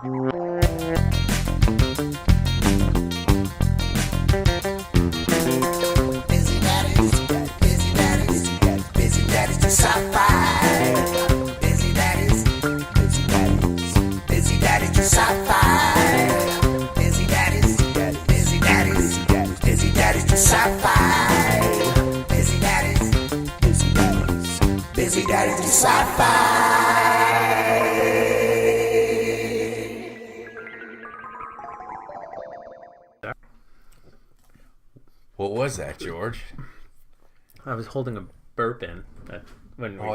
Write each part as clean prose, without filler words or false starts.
Busy Daddies do Sci-Fi. What was that, George? I was holding a burp in. I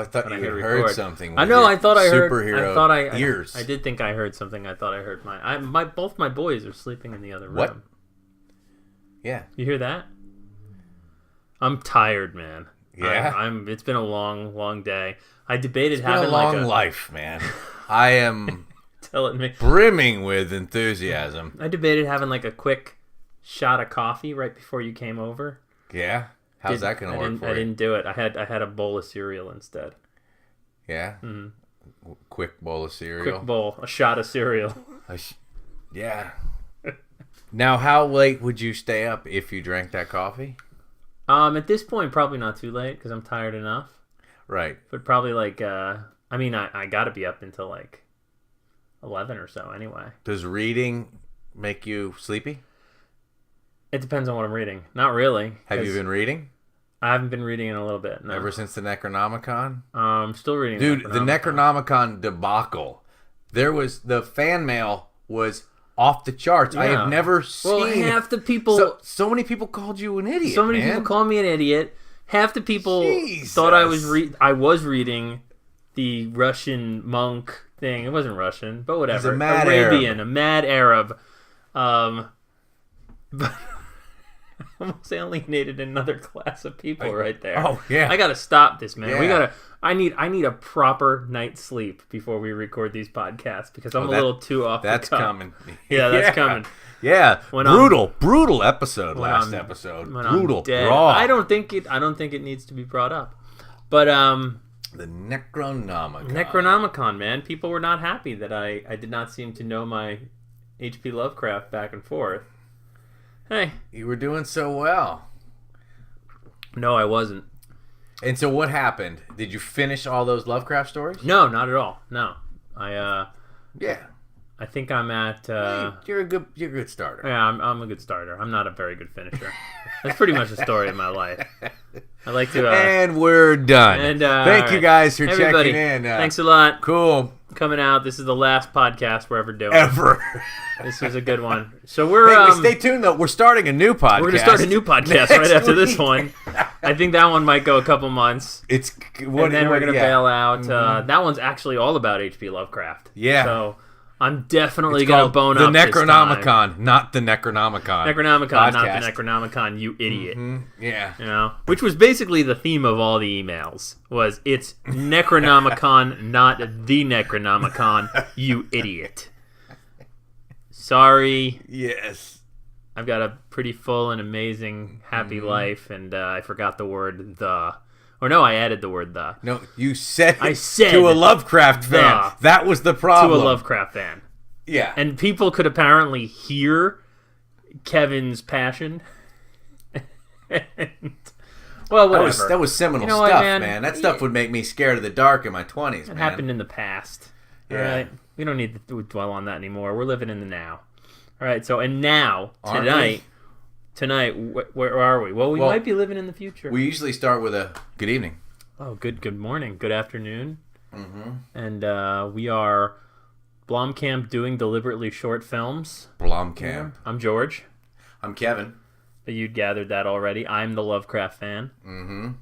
thought you had heard something. I know. I thought I heard. Superhero I thought ears. I did think I heard something. I thought I heard both my boys are sleeping in the other room. What? Yeah. You hear that? I'm tired, man. Yeah. It's been a long day. I debated It's having been a long life, man. I am telling me brimming with enthusiasm. I debated having like a quick shot of coffee right before you came over. Yeah. How's that going to work for you? I didn't do it. I had a bowl of cereal instead. Yeah? Mm-hmm. Quick bowl of cereal. Quick bowl. A shot of cereal. Yeah. Now, how late would you stay up if you drank that coffee? At this point, probably not too late because I'm tired enough. Right. But probably like, I got to be up until like 11 or so anyway. Does reading make you sleepy? It depends on what I'm reading. Not really. Have you been reading? I haven't been reading in a little bit. No. Ever since the Necronomicon? I'm still reading. Dude, the Necronomicon debacle. The fan mail was off the charts. Yeah. I have never seen. Well, half the people. So many people called you an idiot. So many people called me an idiot. Half the people thought I was reading the Russian monk thing. It wasn't Russian, but whatever. He's a mad Arabian, Arab. a mad Arab. But I almost alienated another class of people right there. Oh yeah, I gotta stop this, man. Yeah. I need a proper night's sleep before we record these podcasts because I'm a little too off. That's the cuff. coming. Yeah, that's coming. Yeah, brutal episode. Last episode, when brutal, I'm dead. raw. I don't think it needs to be brought up, but the Necronomicon. Necronomicon, man. People were not happy that I did not seem to know my H.P. Lovecraft back and forth. Hey, you were doing so well. No, I wasn't. And so, what happened? Did you finish all those Lovecraft stories? No, not at all. No, Yeah. I think I'm at. You're a good starter. Yeah, I'm a good starter. I'm not a very good finisher. That's pretty much the story of my life. I like to. And we're done. And thank you guys for everybody, checking in. Thanks a lot. Cool. Coming out. This is the last podcast we're ever doing. Ever. This was a good one. So we're stay tuned though. We're starting a new podcast. We're gonna start a new podcast right after this one. I think that one might go a couple months. And then we're gonna bail out. Mm-hmm. That one's actually all about H.P. Lovecraft. Yeah. So I'm definitely gonna bone up the Necronomicon, not the Necronomicon. Necronomicon, podcast. not the Necronomicon. You idiot. Mm-hmm. Yeah. You know, which was basically the theme of all the emails. Was it's Necronomicon, not the Necronomicon. You idiot. Sorry. Yes. I've got a pretty full and amazing, happy life, and I forgot the word the. Or no, I added the word the. No, you said I said to a Lovecraft fan. That was the problem. To a Lovecraft fan. Yeah. And people could apparently hear Kevin's passion. Well, whatever. That was seminal stuff, man. That stuff would make me scared of the dark in my 20s, man. It happened in the past. Yeah. All right? We don't need to dwell on that anymore. We're living in the now. All right, so, and now, tonight, where are we? Well, we might be living in the future. We usually start with a good evening. Oh, good morning, good afternoon. Mm-hmm. And we are Blomkamp doing deliberately short films. Blomkamp. Yeah. I'm George. I'm Kevin. But you'd gathered that already. I'm the Lovecraft fan. Mm-hmm.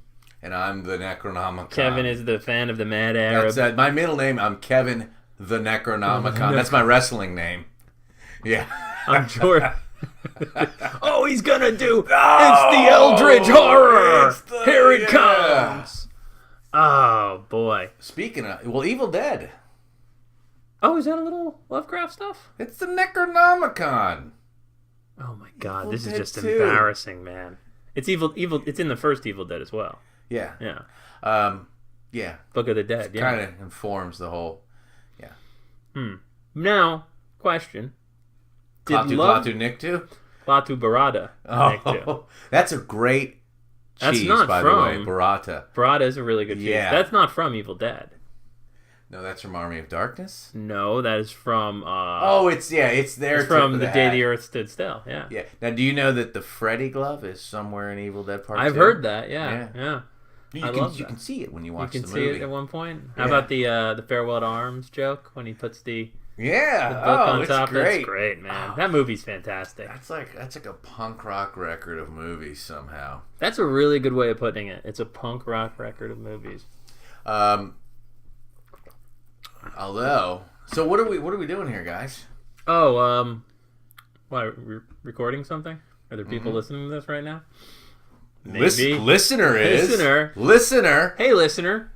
And I'm the Necronomicon. Kevin is the fan of the Mad Arab. That's my middle name. I'm Kevin the Necronomicon. That's my wrestling name. Yeah. I'm George. Oh, he's gonna do. It's the Eldritch Horror. Here it comes. Oh boy. Speaking of, Evil Dead. Oh, is that a little Lovecraft stuff? It's the Necronomicon. Oh my God, this is Dead just 2. embarrassing, man. It's evil. It's in the first Evil Dead as well. Yeah. Yeah. Yeah. Book of the Dead. Yeah. Kind of informs the whole. Yeah. Now, question. Klaatu, Klaatu, Nikto? Klaatu Barada. Oh, that's a great cheese, by the way. Burrata. Burrata is a really good cheese. Yeah. That's not from Evil Dead. No, that's from Army of Darkness? No, that is from... it's there. It's from The Day the Earth Stood Still, yeah. Yeah. Now, do you know that the Freddy glove is somewhere in Evil Dead Part 2? I've heard that, yeah. You can see it when you watch the movie. You can see it at one point. How about the Farewell to Arms joke when he puts the book on top? Great. That's great, man. That movie's fantastic. That's like a punk rock record of movies somehow. That's a really good way of putting it. It's a punk rock record of movies. So what are we doing here, guys? Oh, recording something? Are there people listening to this right now? Maybe. Listener. Hey, listener.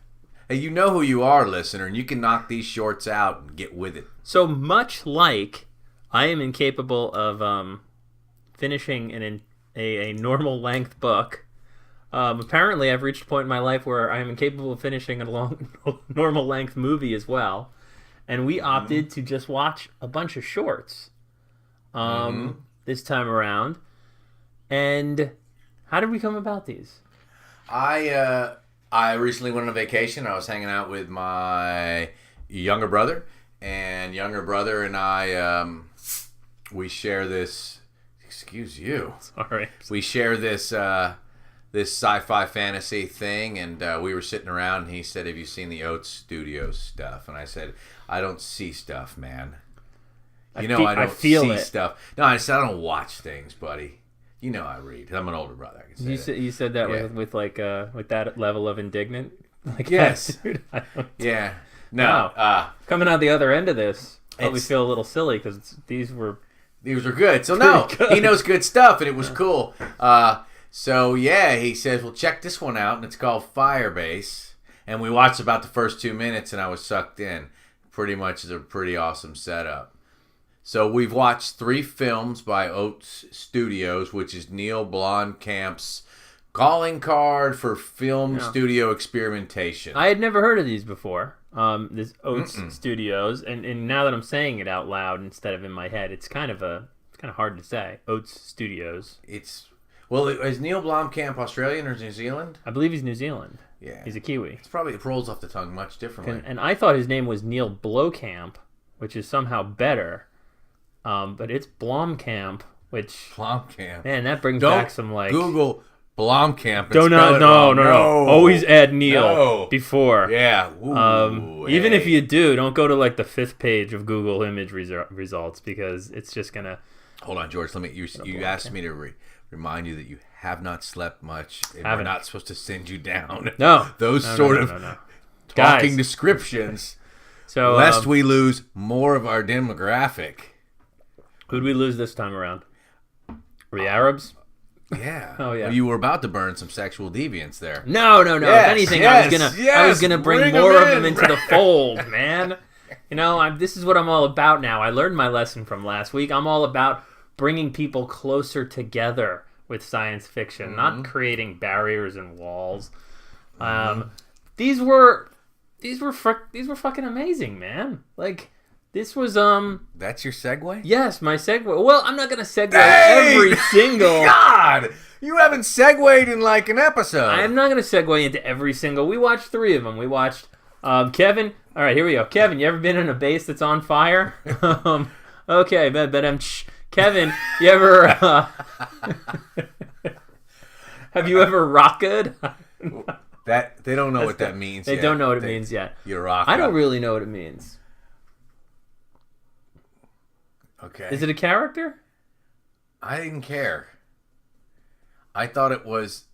Hey, you know who you are, listener, and you can knock these shorts out and get with it. So much like I am incapable of finishing a normal length book, apparently I've reached a point in my life where I am incapable of finishing a normal length movie as well. And we opted to just watch a bunch of shorts this time around. And how did we come about these? I recently went on vacation. I was hanging out with my younger brother, and younger brother and I, we share this. Excuse you. Sorry. We share this this sci-fi fantasy thing, and we were sitting around. And he said, "Have you seen the Oats Studios stuff?" And I said, "I don't see stuff, man. I don't see stuff. No, I said I don't watch things, buddy. You know I read. I'm an older brother. I can say you said that with that level of indignant. Like, yes. Dude, yeah. No. Wow. Coming out the other end of this, we feel a little silly because these were good. So no, good. He knows good stuff, and it was cool. So yeah, he says, "Well, check this one out," and it's called Firebase. And we watched about the first 2 minutes, and I was sucked in. Pretty much is a pretty awesome setup. So we've watched 3 films by OATS Studios, which is Neill Blomkamp's calling card for film studio experimentation. I had never heard of these before. This OATS Studios, and now that I'm saying it out loud instead of in my head, it's kind of hard to say. OATS Studios. Is Neill Blomkamp Australian or New Zealand? I believe he's New Zealand. Yeah, he's a Kiwi. It rolls off the tongue much differently. And I thought his name was Neill Blomkamp, which is somehow better. But it's Blomkamp, which Blomkamp. Man, that brings back some Google Blomkamp. No. Always add Neill before. Yeah. Even if you do, don't go to the 5th page of Google image results because it's just gonna. Hold on, George. You asked me to remind you that you have not slept much, and we're not supposed to send you down. No, those sort of talking descriptions. So lest we lose more of our demographic. Who'd we lose this time around? The Arabs? Yeah. Oh yeah. Well, you were about to burn some sexual deviance there. No. Yes, if anything, I was gonna bring more of them into the fold, man. This is what I'm all about now. I learned my lesson from last week. I'm all about bringing people closer together with science fiction, not creating barriers and walls. These were fucking amazing, man. This was That's your segue? Yes, my segue. Well, I'm not gonna segue every single. God, you haven't segued in an episode. I'm not gonna segue into every single. We watched 3 of them. We watched Kevin. All right, here we go. Kevin, you ever been in a base that's on fire? Okay, but Kevin, you ever have you ever rocked? That they don't know what that means. They don't know what it means yet. You rock. I don't really know what it means. Okay. Is it a character? I didn't care. I thought it was.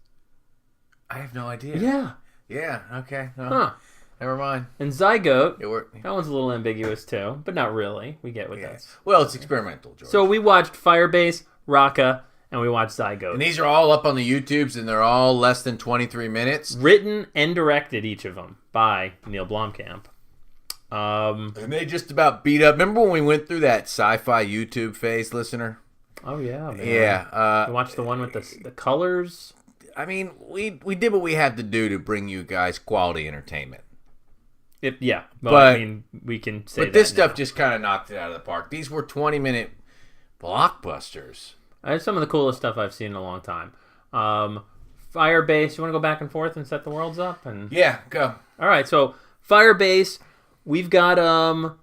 I have no idea. Yeah. Yeah. Okay. No, never mind. And Zygote. That one's a little ambiguous too, but not really. We get what that's. Well, it's experimental, George. So we watched Firebase, Rakka, and we watched Zygote. And these are all up on the YouTubes, and they're all less than 23 minutes. Written and directed, each of them, by Neill Blomkamp. And they just about beat up. Remember when we went through that sci-fi YouTube phase, listener? Oh, yeah, man. Yeah. You watched the one with the colors? I mean, we did what we had to do to bring you guys quality entertainment. Well, But- I mean, we can say But that this now. stuff just kind of knocked it out of the park. These were 20-minute blockbusters. That's some of the coolest stuff I've seen in a long time. Firebase, you want to go back and forth and set the worlds up? And Yeah, go. all right, so Firebase, we've got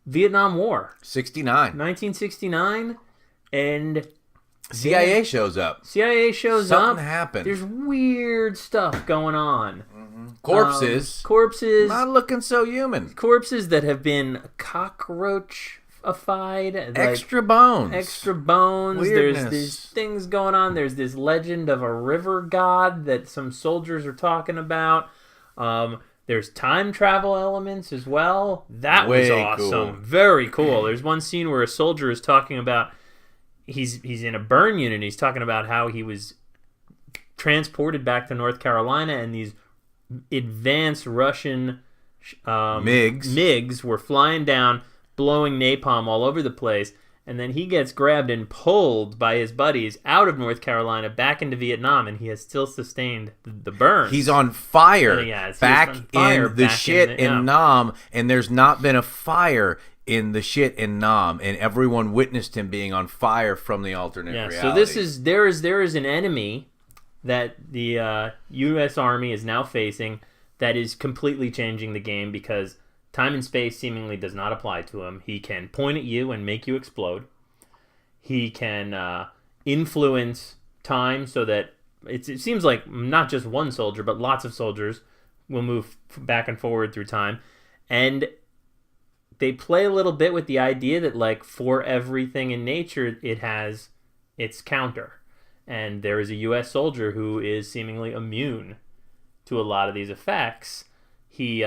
Vietnam War, 69. 1969, and CIA shows up. CIA shows up. Something happened. There's weird stuff going on. Corpses. Corpses. Not looking so human. Corpses that have been cockroachified. Like Extra bones. extra bones. Weirdness. There's these things going on. There's this legend of a river god that some soldiers are talking about. There's time travel elements as well. That was Way awesome. cool. Very cool. There's one scene where a soldier is talking about he's in a burn unit. And he's talking about how he was transported back to North Carolina, and these advanced Russian MiGs were flying down, blowing napalm all over the place. And then he gets grabbed and pulled by his buddies out of North Carolina back into Vietnam, and he has still sustained the burns. He's on fire He's back on fire in the back shit in in Nam, and there's not been a fire in the shit in Nam, and everyone witnessed him being on fire from the alternate reality. So this is there is an enemy that the U.S. Army is now facing that is completely changing the game, because time and space seemingly does not apply to him. He can point at you and make you explode. He can influence time so that it seems like not just one soldier, but lots of soldiers will move back and forward through time. And they play a little bit with the idea that, like, for everything in nature, it has its counter. And there is a U.S. soldier who is seemingly immune to a lot of these effects. He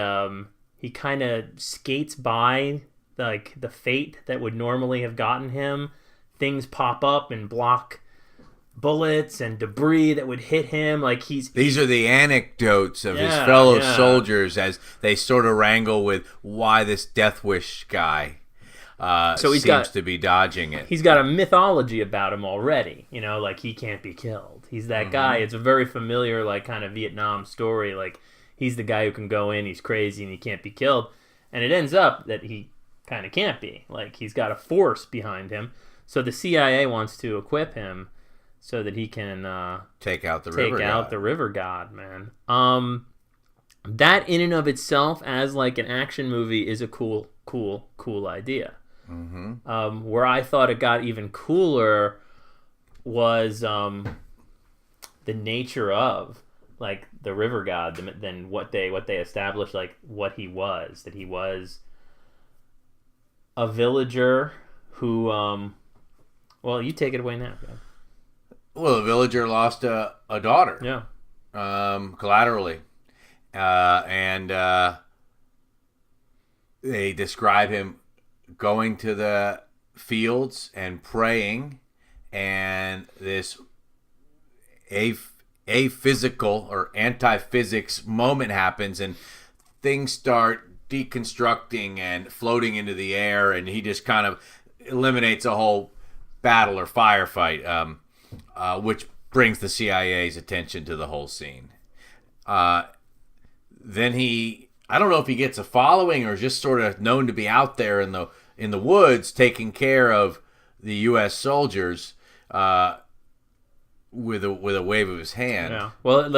kind of skates by like the fate that would normally have gotten him. Things pop up and block bullets and debris that would hit him. Like These are the anecdotes of his fellow soldiers as they sort of wrangle with why this Death Wish guy seems to be dodging it. He's got a mythology about him already. You know, like he can't be killed. He's that guy. It's a very familiar, like, kind of Vietnam story. Like, he's the guy who can go in, he's crazy, and he can't be killed. And it ends up that he kind of can't be. Like, he's got a force behind him. So the CIA wants to equip him so that he can take out the river god, man. That in and of itself, as like an action movie, is a cool idea. Where I thought it got even cooler was the nature of, like, the river god than what they established, like what he was. That he was a villager who well, you take it away now. Well, a villager lost a daughter. Yeah. Collaterally. And they describe him going to the fields and praying, and this aphysical or anti-physics moment happens, and things start deconstructing and floating into the air, and he just kind of eliminates a whole battle or firefight, which brings the CIA's attention to the whole scene. Then I don't know if he gets a following or is just sort of known to be out there in the woods taking care of the U.S. soldiers with a wave of his hand. Yeah. Well,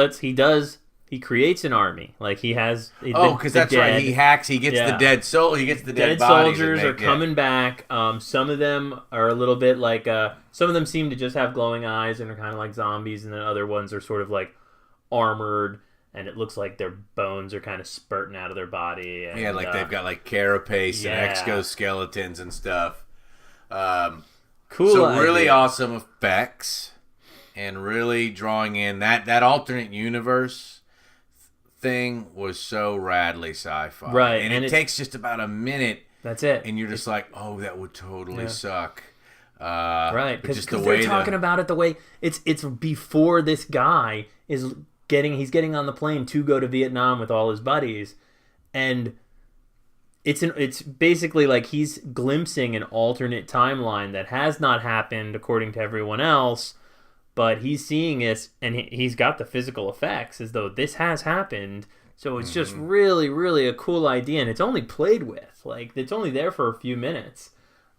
he creates an army. Like, he has because that's right. He hacks. He gets the dead soul. He gets the dead bodies. Soldiers are coming back. Some of them are a little bit like some of them seem to just have glowing eyes and are kind of like zombies, and then other ones are sort of like armored, and it looks like their bones are kind of spurting out of their body. And, like they've got like carapace and exoskeletons and stuff. Cool. So really awesome effects, and really drawing in that alternate universe thing was so radly sci-fi. Right. And it takes just about a minute. That's it. And you're just like, oh, that would totally suck. Right. Because the they're talking about it the way it's before this guy is he's getting on the plane to go to Vietnam with all his buddies, and it's basically like he's glimpsing an alternate timeline that has not happened according to everyone else, but he's seeing it, and he's got the physical effects as though this has happened. So it's just really, really a cool idea, and it's only played with. Like, it's only there for a few minutes.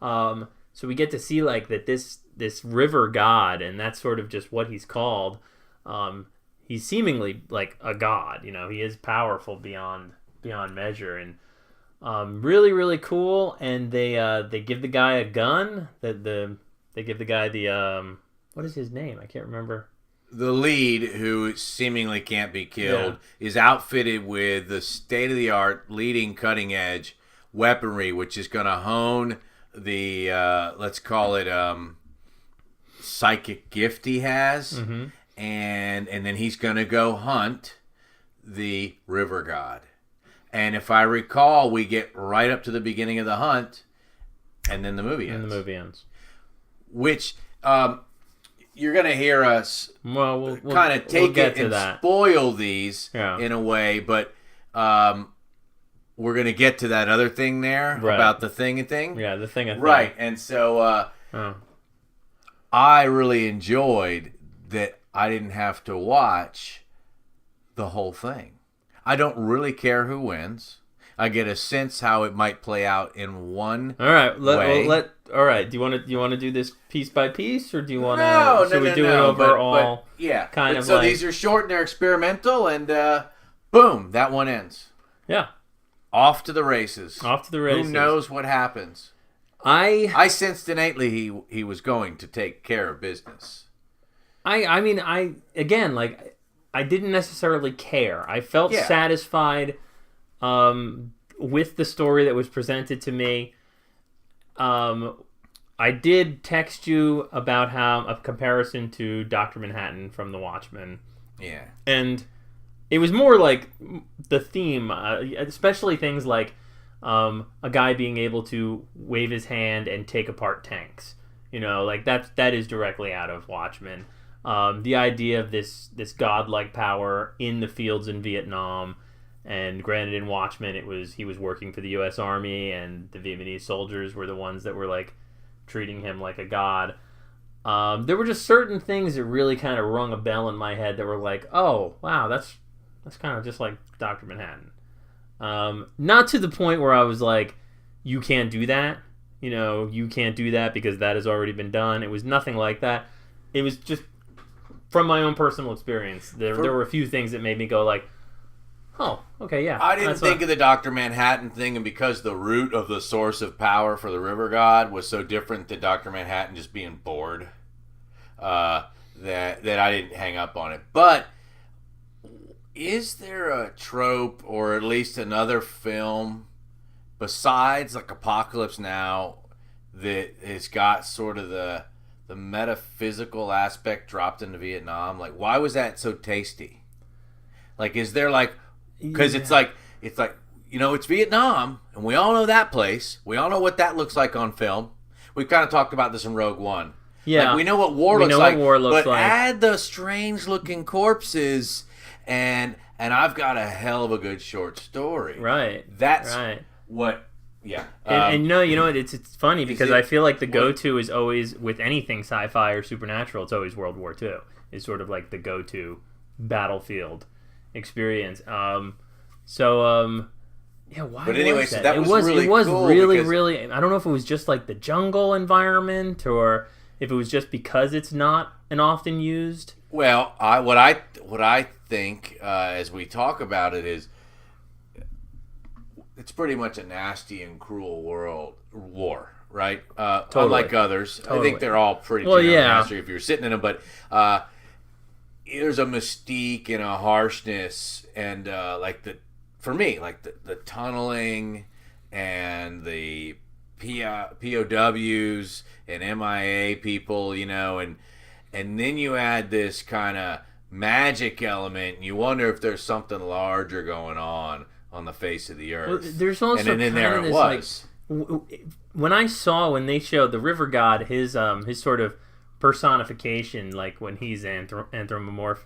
So we get to see, like, that this river god, and that's sort of just what he's called. He's seemingly like a god. You know, he is powerful beyond measure, and really, really cool. And they give the guy a gun. They give the guy the what is his name? I can't remember. The lead, who seemingly can't be killed, is outfitted with the state-of-the-art, leading, cutting-edge weaponry, which is going to hone the, let's call it, psychic gift he has. Mm-hmm. And then he's going to go hunt the river god. And if I recall, we get right up to the beginning of the hunt, and then the movie ends. Which... you're going to hear us we'll kind of take it and spoil these in a way, but we're going to get to that other thing there about the thing. Yeah, the thing. Right, and so I really enjoyed that I didn't have to watch the whole thing. I don't really care who wins. I get a sense how it might play out in one way. All right. Do you want to do this piece by piece, or do you want to? Should we do it overall? But so these are short and they're experimental, and boom, that one ends. Yeah. Off to the races. Who knows what happens? I sensed innately he was going to take care of business. I mean, I didn't necessarily care. I felt satisfied with the story that was presented to me. I did text you about how a comparison to Dr. Manhattan from The Watchmen. Yeah. And it was more like the theme, especially things like a guy being able to wave his hand and take apart tanks. You know, like that is directly out of Watchmen. The idea of this godlike power in the fields in Vietnam, and granted in Watchmen he was working for the U.S. Army, and the Vietnamese soldiers were the ones that were like treating him like a god. There were just certain things that really kind of rung a bell in my head that were like, oh wow, that's kind of just like Dr. Manhattan. Not to the point where I was like, you can't do that. You know, you can't do that because that has already been done. It was nothing like that. It was just from my own personal experience. There were a few things that made me go like, oh, okay, yeah. I didn't think of the Dr. Manhattan thing, and because the root of the source of power for the river god was so different than Dr. Manhattan just being bored, that I didn't hang up on it. But is there a trope, or at least another film, besides like Apocalypse Now, that has got sort of the metaphysical aspect dropped into Vietnam? Like, why was that so tasty? Like, is there like... Because it's like, you know, it's Vietnam, and we all know that place. We all know what that looks like on film. We've kind of talked about this in Rogue One. Yeah. Like, we know what war looks like, but add the strange-looking corpses, and I've got a hell of a good short story. Right. That's what... Yeah. And you know what? It's funny because I feel like the go-to is always, with anything sci-fi or supernatural, it's always World War II. It's sort of like the go-to battlefield experience. Why? But anyway, was that? So that was really it was cool really. I don't know if it was just like the jungle environment, or if it was just because it's not an often used. Well, what I think as we talk about it is, it's pretty much a nasty and cruel war, right? Totally. Unlike others, Totally. I think they're all pretty nasty if you're sitting in them, but. There's a mystique and a harshness, and for me, the tunneling and the POWs and MIA people, you know, and then you add this kind of magic element, and you wonder if there's something larger going on the face of the earth. Well, there's also and then there it was. Like, when they showed the river god, his sort of personification, like when he's anthropomorph.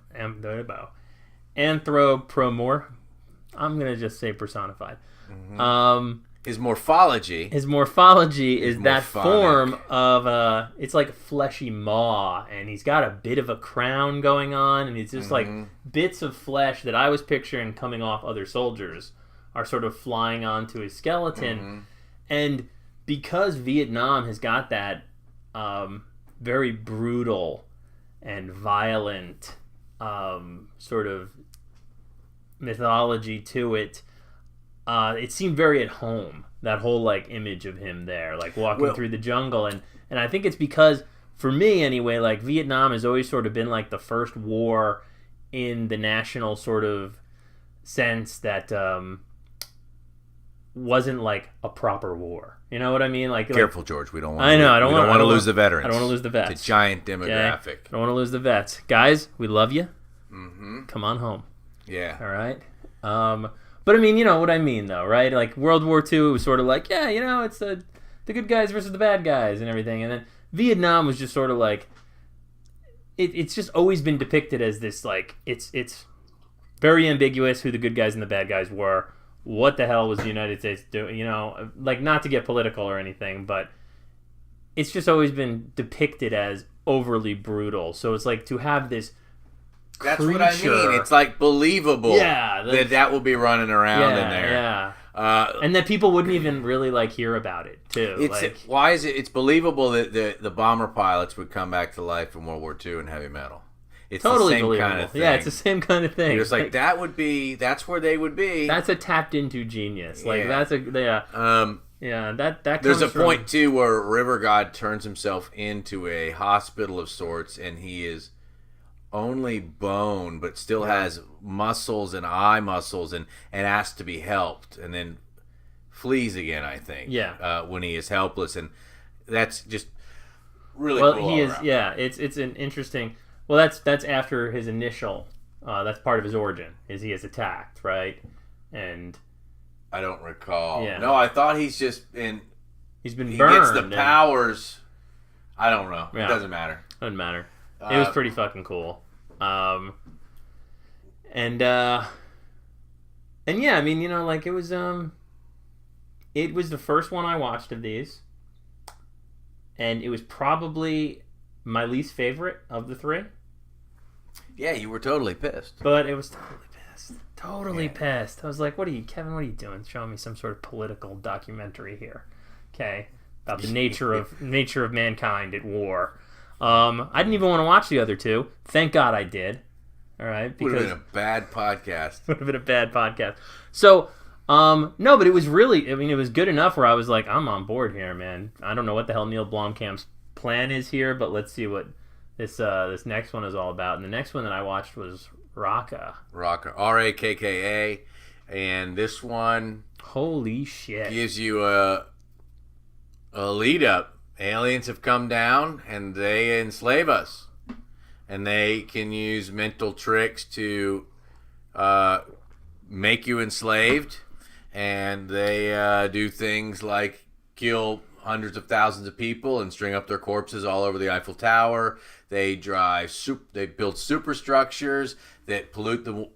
I'm gonna just say personified. Mm-hmm. his morphology. His morphology is that morphonic. form of it's like a fleshy maw, and he's got a bit of a crown going on, and it's just like bits of flesh that I was picturing coming off other soldiers are sort of flying onto his skeleton. And because Vietnam has got that very brutal and violent sort of mythology to it, it seemed very at home, that whole like image of him there, like walking through the jungle. And I think it's because, for me anyway, like Vietnam has always sort of been like the first war in the national sort of sense that wasn't like a proper war. You know what I mean? Careful, George. We don't want. I know. I don't want to lose the veterans. I don't want to lose the vets. It's a giant demographic. Okay? I don't want to lose the vets, guys. We love you. Come on home. Yeah. All right. But I mean, you know what I mean, though, right? Like World War II was sort of like, yeah, you know, it's the good guys versus the bad guys and everything. And then Vietnam was just sort of like, it's just always been depicted as this, like, it's very ambiguous who the good guys and the bad guys were. What the hell was the United States doing? You know, like, not to get political or anything, but it's just always been depicted as overly brutal. So it's like to have this That's creature. what I mean. It's like believable that will be running around in there. Yeah. And that people wouldn't even really like hear about it too. Why is it? It's believable that the bomber pilots would come back to life in World War II in heavy metal. It's totally the same believable. kind of thing. Yeah, it's the same kind of thing. It's like that's where they would be. That's a tapped into genius. Like that there's a comes point too where River God turns himself into a hospital of sorts, and he is only bone, but still has muscles and eye muscles, and asks to be helped, and then flees again. I think. When he is helpless, and that's just really cool. He is. Yeah, it's an interesting. Well, that's after his initial. That's part of his origin. Is he is attacked, right? And I don't recall. Yeah. No, I thought he's just been. He's been he burned. Gets the powers. I don't know. Yeah. It doesn't matter. Doesn't matter. It was pretty fucking cool. And yeah, I mean, you know, like it was the first one I watched of these, and it was probably my least favorite of the three. Yeah, you were totally pissed. But it was totally pissed. I was like, Kevin, what are you doing? Showing me some sort of political documentary here. Okay. About the nature of mankind at war. I didn't even want to watch the other two. Thank God I did. All right. Would have been a bad podcast. Would have been a bad podcast. So, no, but it was really, I mean, it was good enough where I was like, I'm on board here, man. I don't know what the hell Neill Blomkamp's plan is here, but let's see what this next one is all about. And the next one that I watched was Rakka, Rakka, and this one, holy shit, gives you a lead up. Aliens have come down and they enslave us, and they can use mental tricks to make you enslaved, and they do things like kill hundreds of thousands of people and string up their corpses all over the Eiffel Tower. They build superstructures that pollute the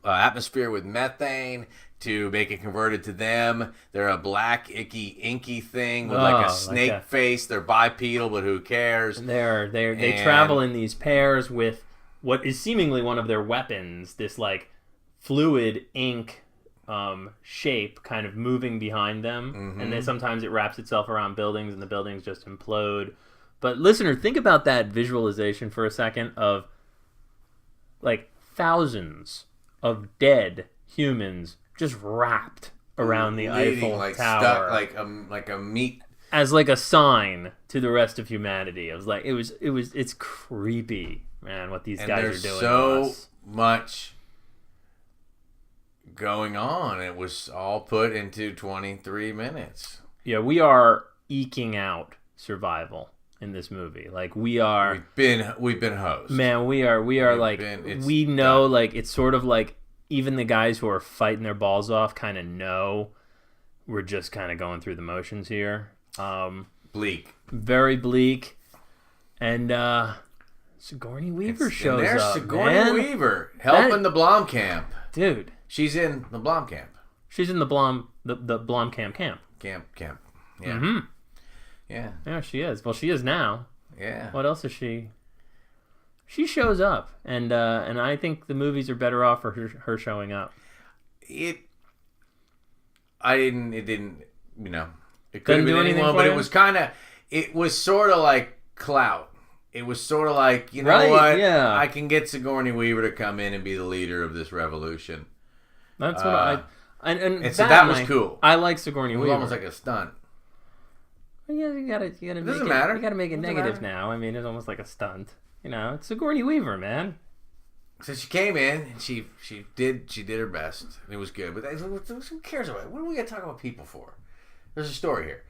atmosphere with methane to make it converted to them. They're a black, icky, inky thing with like a snake face. They're bipedal, but who cares? They travel in these pairs with what is seemingly one of their weapons, this like fluid ink shape kind of moving behind them, and then sometimes it wraps itself around buildings and the buildings just implode. But listener, think about that visualization for a second of like thousands of dead humans just wrapped around the Eiffel Tower, stuck like a meat, as like a sign to the rest of humanity. I was like, it's creepy, man, what these guys are doing. So much going on. It was all put into 23 minutes. Yeah, we are eking out survival in this movie. Like we've been hosed. Man, we know, like it's sort of like even the guys who are fighting their balls off kind of know we're just kind of going through the motions here. Bleak. Very bleak. And Sigourney Weaver shows up. Sigourney Weaver helping the Blomkamp. Dude. She's in the Blomkamp. She's in the Blomkamp camp. Camp. Yeah. Mm-hmm. Yeah. Yeah, she is. Well, she is now. Yeah. What else is she? She shows up, and I think the movies are better off for her showing up. It didn't, it could have been anyone, but it was sort of like clout. It was sort of like, you know what? Yeah. I can get Sigourney Weaver to come in and be the leader of this revolution. That's what and so that was cool. I like Sigourney Weaver. It was almost like a stunt. Yeah, you gotta Doesn't make matter. You gotta make it negative now. I mean, it's almost like a stunt. It's Sigourney Weaver, man. So she came in and she did her best. It was good. But who cares about it? What do we got to talk about people for? There's a story here.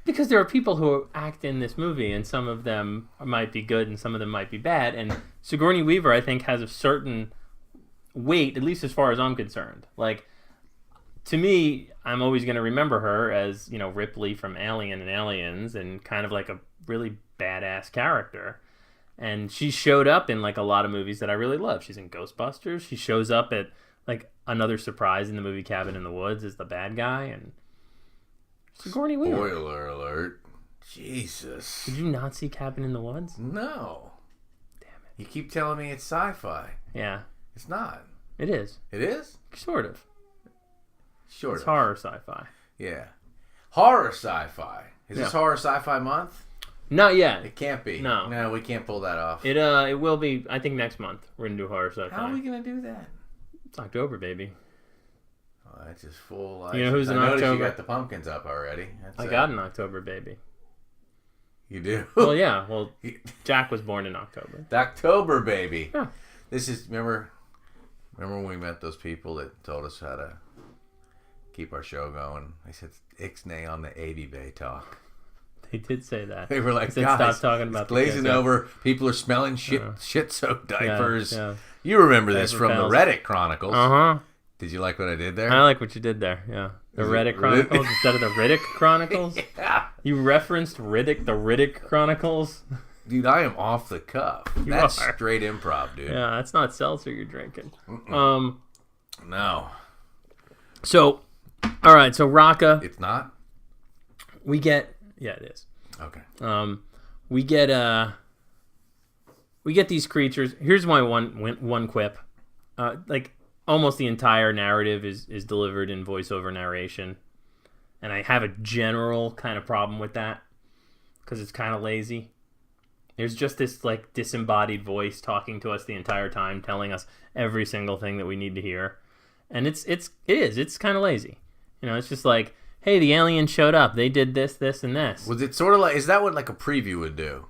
Because there are people who act in this movie, and some of them might be good and some of them might be bad. And Sigourney Weaver, I think, has a certain weight, at least as far as I'm concerned. Like, to me, I'm always going to remember her as, Ripley from Alien and Aliens, and kind of like a really badass character. And she showed up in like a lot of movies that I really love. She's in Ghostbusters. She shows up at like another surprise in the movie Cabin in the Woods as the bad guy. And Sigourney Weaver. Spoiler alert. Jesus. Did you not see Cabin in the Woods? No. Damn it. You keep telling me it's sci-fi. Yeah. It's not. It is. It is? Sort of. It's horror sci-fi. Yeah. Horror sci-fi. Is this horror sci-fi month? Not yet. It can't be. No, we can't pull that off. It will be. I think next month we're gonna do horror sci-fi. How are we gonna do that? It's October, baby. Oh, that's just full. You know who's in October? I October? noticed you got the pumpkins up already. I got an October baby. You do? Well, yeah. Well, Jack was born in October. The October baby. Yeah. This is remember when we met those people that told us how to keep our show going? They said Ixnay on the 80 Bay talk. They did say that. They were like, said, guys, stop talking about it's glazing over. People are smelling shit-soaked diapers. Yeah. You remember this Diaper from pals. the Reddit Chronicles. Uh-huh. Did you like what I did there? I like what you did there, yeah. The Reddit Chronicles instead of the Riddick Chronicles? Yeah. You referenced the Riddick Chronicles? Dude, I am off the cuff. That's straight improv, dude. Yeah, that's not seltzer you're drinking. No. So, all right, so Rakka. It's not? We get... Yeah, it is. Okay. We get these creatures. Here's my one quip. Like almost the entire narrative is delivered in voiceover narration, and I have a general kind of problem with that because it's kind of lazy. There's just this like disembodied voice talking to us the entire time, telling us every single thing that we need to hear, and it's kind of lazy. It's just like, hey, the aliens showed up. They did this, this, and this. Was it sort of like, is that what like a preview would do?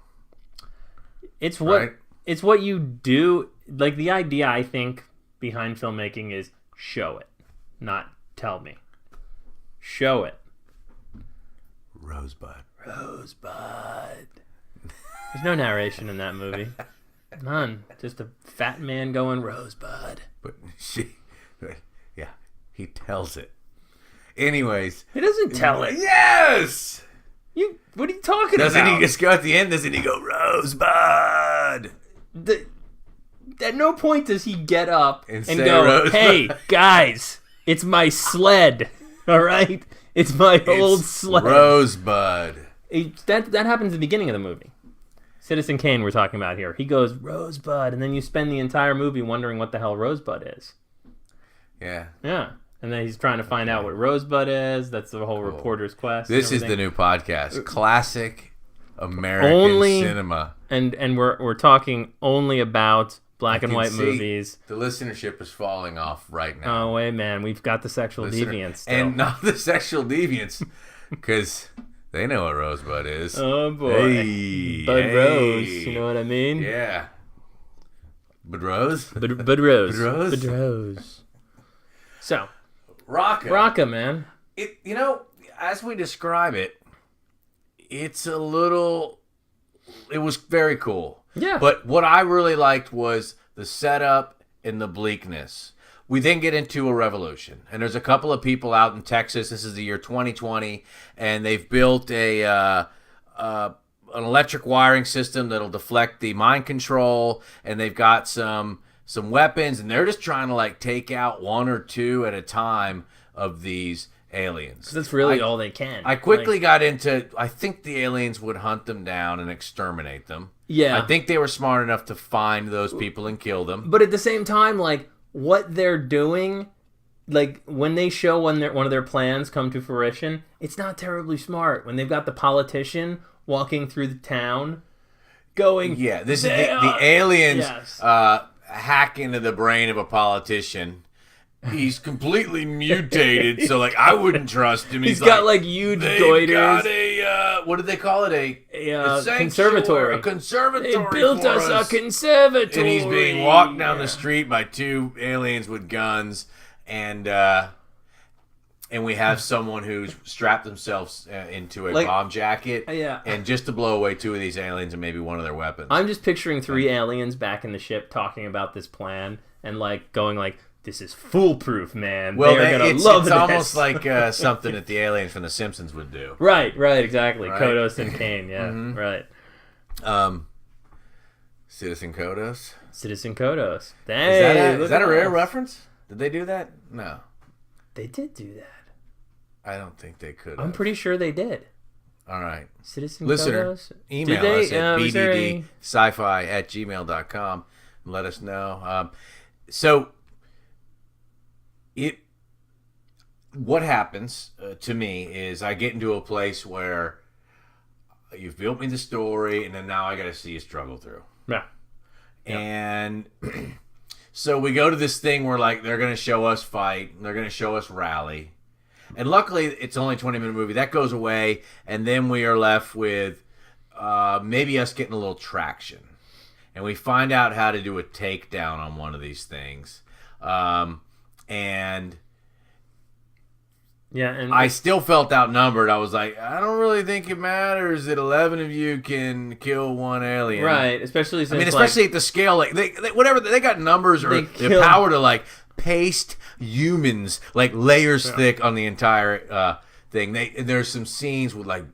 It's what you do. Like the idea, I think, behind filmmaking is show it, not tell me. Show it. Rosebud. There's no narration in that movie. None. Just a fat man going, Rosebud. But he tells it. Anyways. He doesn't tell it. Yes! What are you talking about? Doesn't he just go at the end? Doesn't he go, Rosebud? At no point does he get up and go, Rosebud. Hey, guys, it's my sled. All right? It's my old sled. Rosebud. That happens at the beginning of the movie. Citizen Kane we're talking about here. He goes, Rosebud, and then you spend the entire movie wondering what the hell Rosebud is. Yeah. Yeah. And then he's trying to find out what Rosebud is. That's the whole reporter's quest. This is the new podcast. Classic American cinema. And we're talking only about black and white movies. The listenership is falling off right now. Oh, wait, man. We've got the sexual deviants still. And not the sexual deviants, because they know what Rosebud is. Oh, boy. Hey, Bud Rose. You know what I mean? Yeah. Bud Rose? Bud Rose. Bud Rose? Bud Rose. So. Rakka, man. As we describe it, it was very cool. Yeah. But what I really liked was the setup and the bleakness. We then get into a revolution, and there's a couple of people out in Texas. This is the year 2020, and they've built an electric wiring system that'll deflect the mind control, and they've got some weapons, and they're just trying to like take out one or two at a time of these aliens. 'Cause that's really all they can. I quickly got into, I think the aliens would hunt them down and exterminate them. Yeah. I think they were smart enough to find those people and kill them. But at the same time, like, what they're doing, like, when they show one of their plans come to fruition, it's not terribly smart. When they've got the politician walking through the town going... Yeah, this is the aliens hack into the brain of a politician. He's completely mutated, so like I wouldn't trust him. He's got like huge goiters. Got a what did they call it? A conservatory. A conservatory. They built us a conservatory. And he's being walked down the street by two aliens with guns, and we have someone who's strapped themselves into a bomb jacket, and just to blow away two of these aliens and maybe one of their weapons. I'm just picturing three aliens back in the ship talking about this plan and like going like, "This is foolproof, man. Well, they're gonna love this." It's almost like something that the aliens from The Simpsons would do. Right, exactly. Right? Kodos and Kane, right. Citizen Kodos. Citizen Kodos. Is that a rare reference? Did they do that? No. They did do that. I don't think they could. I'm pretty sure they did. All right. Citizen Listener, Kodos? email us at bddsci-fi@gmail.com and let us know. What happens to me is I get into a place where you've built me the story, and then now I got to see you struggle through. Yeah. And so we go to this thing where like they're going to show us fight, and they're going to show us rally. And luckily, it's only a 20-minute movie. That goes away, and then we are left with maybe us getting a little traction. And we find out how to do a takedown on one of these things. And I still felt outnumbered. I was like, I don't really think it matters that 11 of you can kill one alien. Right, especially since... especially at the scale. Like, they got numbers or the power to, like, paste humans like layers thick on the entire thing. There's some scenes with like,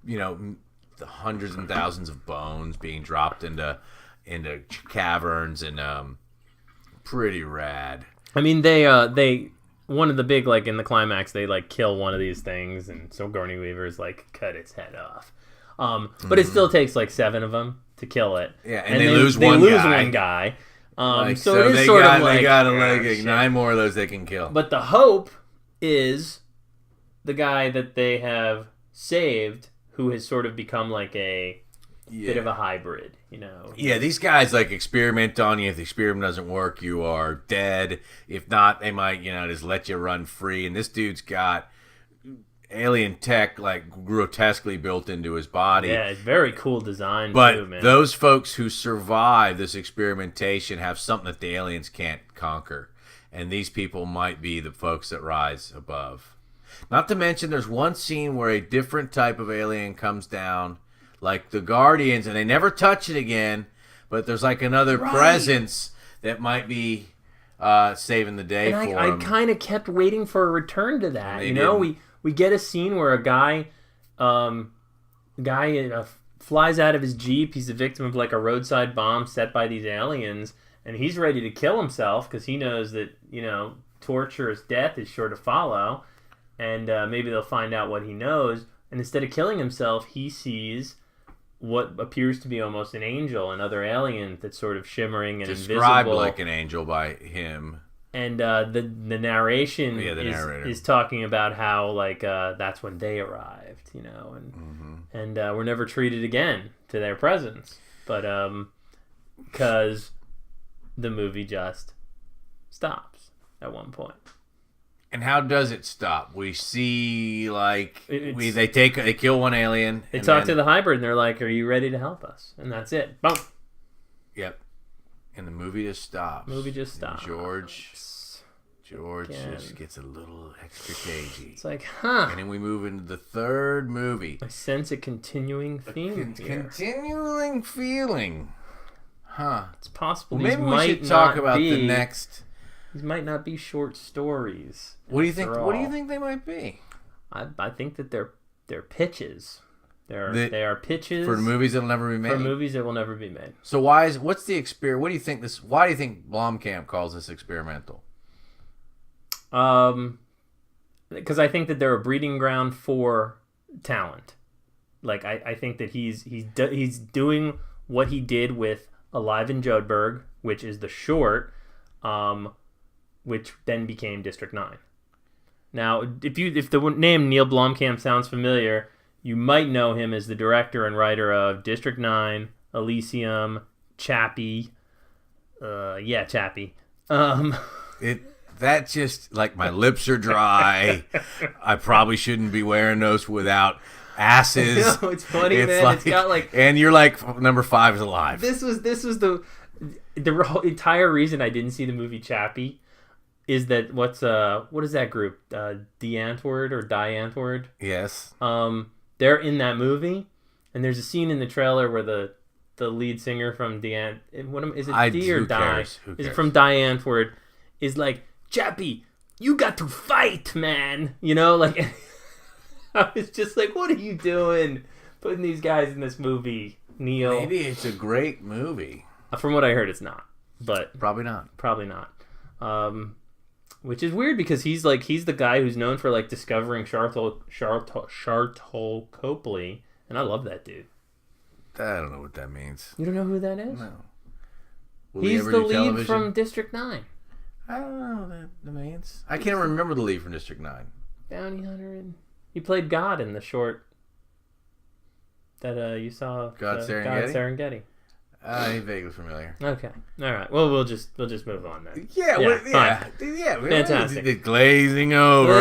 the hundreds and thousands of bones being dropped into caverns, and pretty rad. I mean, they one of the big, like, in the climax, they like kill one of these things, and Sigourney Weaver's like cut its head off. But it still takes like 7 of them to kill it. Yeah, and they lose one guy. So it is sort of like... They got 9 more of those they can kill. But the hope is the guy that they have saved, who has sort of become like a bit of a hybrid, Yeah, these guys like experiment on you. If the experiment doesn't work, you are dead. If not, they might, just let you run free. And this dude's got alien tech like grotesquely built into his body. Yeah, it's very cool design too, man. Those folks who survive this experimentation have something that the aliens can't conquer. And these people might be the folks that rise above. Not to mention there's one scene where a different type of alien comes down, like the Guardians, and they never touch it again, but there's like another presence that might be saving the day for them. I kind of kept waiting for a return to that. We get a scene where a guy flies out of his Jeep. He's the victim of like a roadside bomb set by these aliens, and he's ready to kill himself because he knows that, torturous death is sure to follow, and maybe they'll find out what he knows. And instead of killing himself, he sees what appears to be almost an angel, another alien that's sort of shimmering and described invisible. Like an angel by him. And the narration is talking about how like that's when they arrived, and we're never treated again to their presence, but because the movie just stops at one point. And how does it stop? We see like they kill one alien. They talk to the hybrid, and they're like, "Are you ready to help us?" And that's it. Boom. Yep. And the movie just stops. George just gets a little extra cagey. It's like, huh. And then we move into the third movie. I sense a continuing theme here. Continuing feeling. Huh. It's possible maybe we should talk about the next... These might not be short stories. What do you think? What do you think they might be? I think that they're pitches. They are pitches for movies that'll never be made. For movies that will never be made. So what's the experiment? What do you think Why do you think Blomkamp calls this experimental? because I think that they're a breeding ground for talent. Like I think that he's doing what he did with Alive in Jodhburg, which is the short, which then became District 9. Now, if the name Neill Blomkamp sounds familiar, you might know him as the director and writer of District 9, Elysium, Chappie. Chappie. That just, like, my lips are dry. I probably shouldn't be wearing those without asses. No, it's funny, man. Like, it's got like, and you're like, number 5 is alive. This was the entire reason I didn't see the movie Chappie is that what is that group? D'Antwoord or Diantwoord? Yes. They're in that movie, and there's a scene in the trailer where the lead singer from is it D or Die? Is it from Diantwoord? Is like, Chappie, you got to fight, man. You know, like, I was just like, what are you doing putting these guys in this movie, Neil? Maybe it's a great movie. From what I heard, it's not. But Probably not. Which is weird because he's the guy who's known for like discovering Sharlto Copley, and I love that dude. I don't know what that means. You don't know who that is? No. He's the lead from District 9. I don't know what that means. I can't remember the lead from District 9. Bounty hunter, and he played God in the short that you saw. God Serengeti. I'm vaguely familiar. Okay, all right. Well, we'll just move on then. Yeah. Fantastic. Glazing over.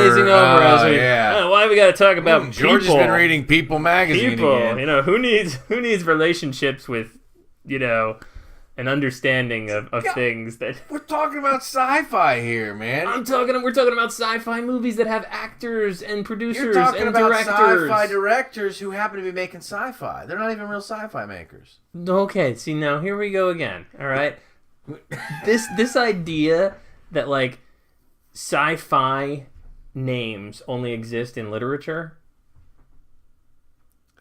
Why we got to talk about George people? has been reading People magazine again. You know, who needs relationships with, you know, an understanding of things that we're talking about sci-fi here, man. We're talking about sci-fi movies that have actors and producers and directors. You're talking about sci-fi directors who happen to be making sci-fi. They're not even real sci-fi makers. Okay, see, now here we go again. All right, this idea that like sci-fi names only exist in literature.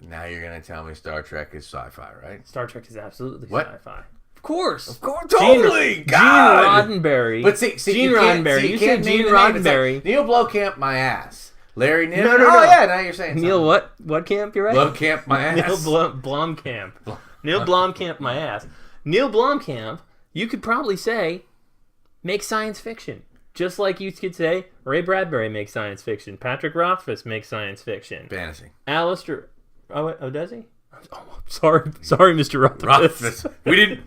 Now you're gonna tell me Star Trek is sci-fi, right? Star Trek is absolutely sci-fi. Of course, totally. Gene Roddenberry. But see, Gene Roddenberry. You said Gene Roddenberry. Like Neill Blomkamp, my ass. Larry Niven. No. Oh yeah, now you're saying Neil something. What camp? You're right. Blomkamp, my ass. Neill Blomkamp. Neill Blomkamp, my ass. Neill Blomkamp. You could probably say make science fiction, just like you could say Ray Bradbury makes science fiction. Patrick Rothfuss makes science fiction. Fantasy. Allaistair. Oh, does he? Oh, sorry, Mr. Rothfuss. We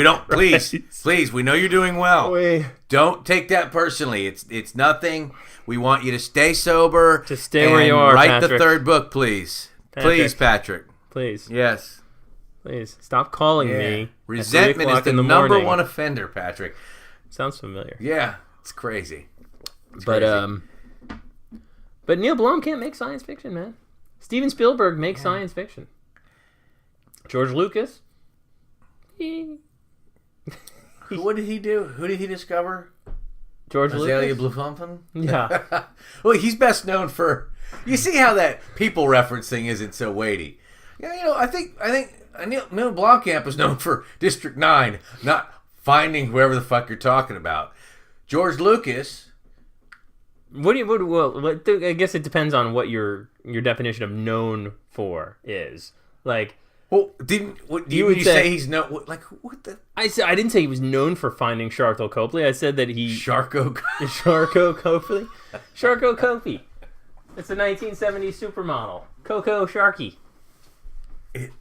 don't. Please. We know you're doing well. Wait. Don't take that personally. It's nothing. We want you to stay sober. To stay where you are. Write Patrick. the third book, please. Please, Patrick. Please. Yes. Please stop calling me. Resentment is the number one offender, Patrick. Sounds familiar. Yeah, it's crazy. But Neill Blomkamp makes science fiction, man. Steven Spielberg makes science fiction. George Lucas. What did he do? Who did he discover? George Azalea Lucas. Blufampen? Yeah. Well, he's best known for. You see how that people referencing isn't so weighty. Yeah, you know, I think Neill Blomkamp is known for District 9, not finding whoever the fuck you're talking about. George Lucas. I guess it depends on what your definition of known for is. Like, well, didn't you say he's known? Like, what the? I didn't say he was known for finding Sharlto Copley. I said that he Sharko Copley. Sharko Copley. It's a 1970s supermodel. Coco Sharky.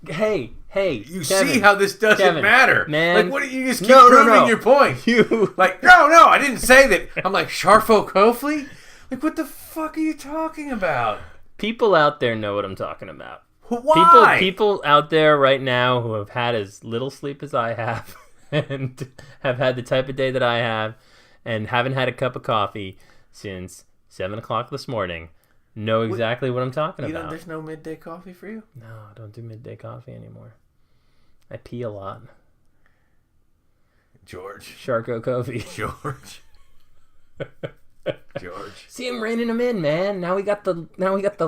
Hey, you Kevin, see how this doesn't matter, man? Like, what? You just keep proving your point. You like, no, I didn't say that. I'm like Sharfo Copley. Like, what the fuck are you talking about? People out there know what I'm talking about. Why? People out there right now who have had as little sleep as I have and have had the type of day that I have and haven't had a cup of coffee since 7 o'clock this morning know exactly what I'm talking about. There's no midday coffee for you? No, I don't do midday coffee anymore. I pee a lot. George. Sharko Coffee. George. See him reining him in, man. Now we got the.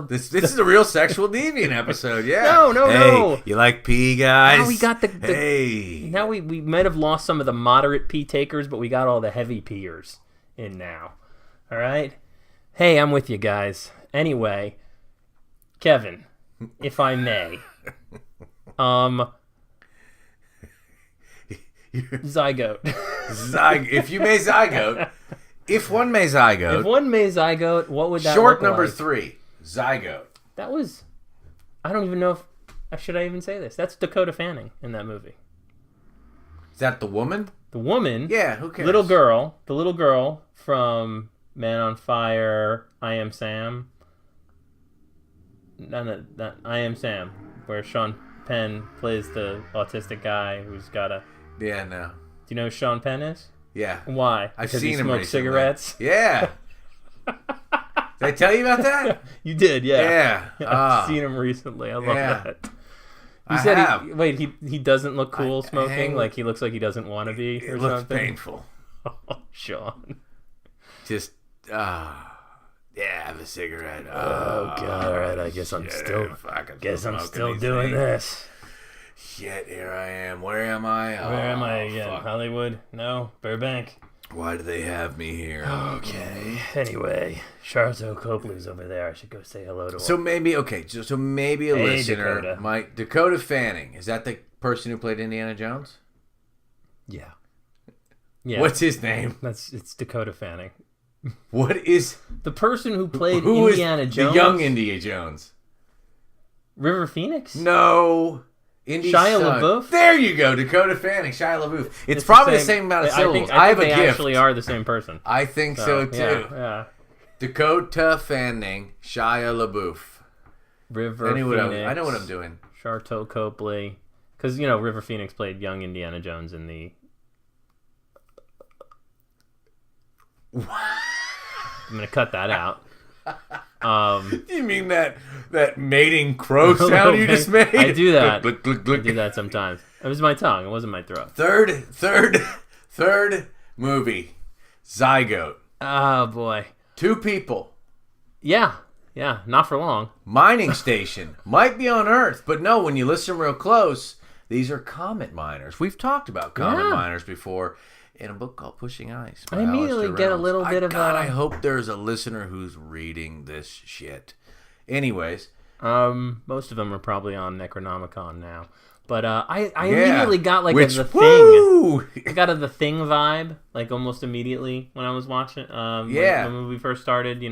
This is a real sexual deviant episode, yeah. No. You like pee, guys? Now we got the hey. Now we might have lost some of the moderate pee takers, but we got all the heavy peers in now. All right. Hey, I'm with you guys. Anyway, Kevin, if I may, Zygote. If you may zygote, if one may zygote, If one may zygote, what would that short look number like? 3, zygote. That was, I don't even know if, should I even say this? That's Dakota Fanning in that movie. Is that the woman? The woman, Yeah, who cares? the little girl from Man on Fire, I Am Sam. No, that I Am Sam, where Sean Penn plays the autistic guy who's got a. Yeah, no. Do you know who Sean Penn is? Yeah. Why? I've Because seen he him smokes recently. cigarettes. Yeah. Did I tell you about that? You did, yeah. Yeah. I've seen him recently. I love Yeah. that. I You said have. he doesn't look cool smoking, hang- like he looks like he doesn't want to be or It looks something. painful. Oh, Sean. Just, yeah, have a cigarette. Oh God! All right, I guess I'm still doing this. Shit, here I am. Where am I? Where am I again? Fuck. Hollywood? No, Burbank. Why do they have me here? Okay. Anyway, Charlotte Copley's over there. I should go say hello to her. So maybe, okay, so maybe a Hey, listener Dakota. might... Dakota Fanning. Is that the person who played Indiana Jones? Yeah. Yeah. What's his name? It's Dakota Fanning. What is... The person who played Who is Indiana Jones. the young Indiana Jones? River Phoenix? No. Indy's Shia son. LaBeouf? There you go, Dakota Fanning, Shia LaBeouf. It's the probably the same amount of syllables. I have think a they gift. actually are the same person. I think so too. Yeah. Dakota Fanning, Shia LaBeouf. River I know Phoenix. what I'm doing. Charlotte Copley. Because, River Phoenix played young Indiana Jones in the... I'm going to cut that out. You mean that mating crow sound you just made? I do that. Glick, glick, glick, I do that sometimes. It was my tongue. It wasn't my throat. Third movie. Zygote. Oh, boy. 2 people. Yeah. Yeah. Not for long. Mining station. Might be on Earth, but no, when you listen real close, these are comet miners. We've talked about comet miners before in a book called Pushing Ice. I immediately Allaistair get a Reynolds. little bit of I hope there's a listener who's reading this shit. Anyways. Most of them are probably on Necronomicon now. But I immediately got like the woo! Thing. I got the Thing vibe, like almost immediately when I was watching. When the movie first started,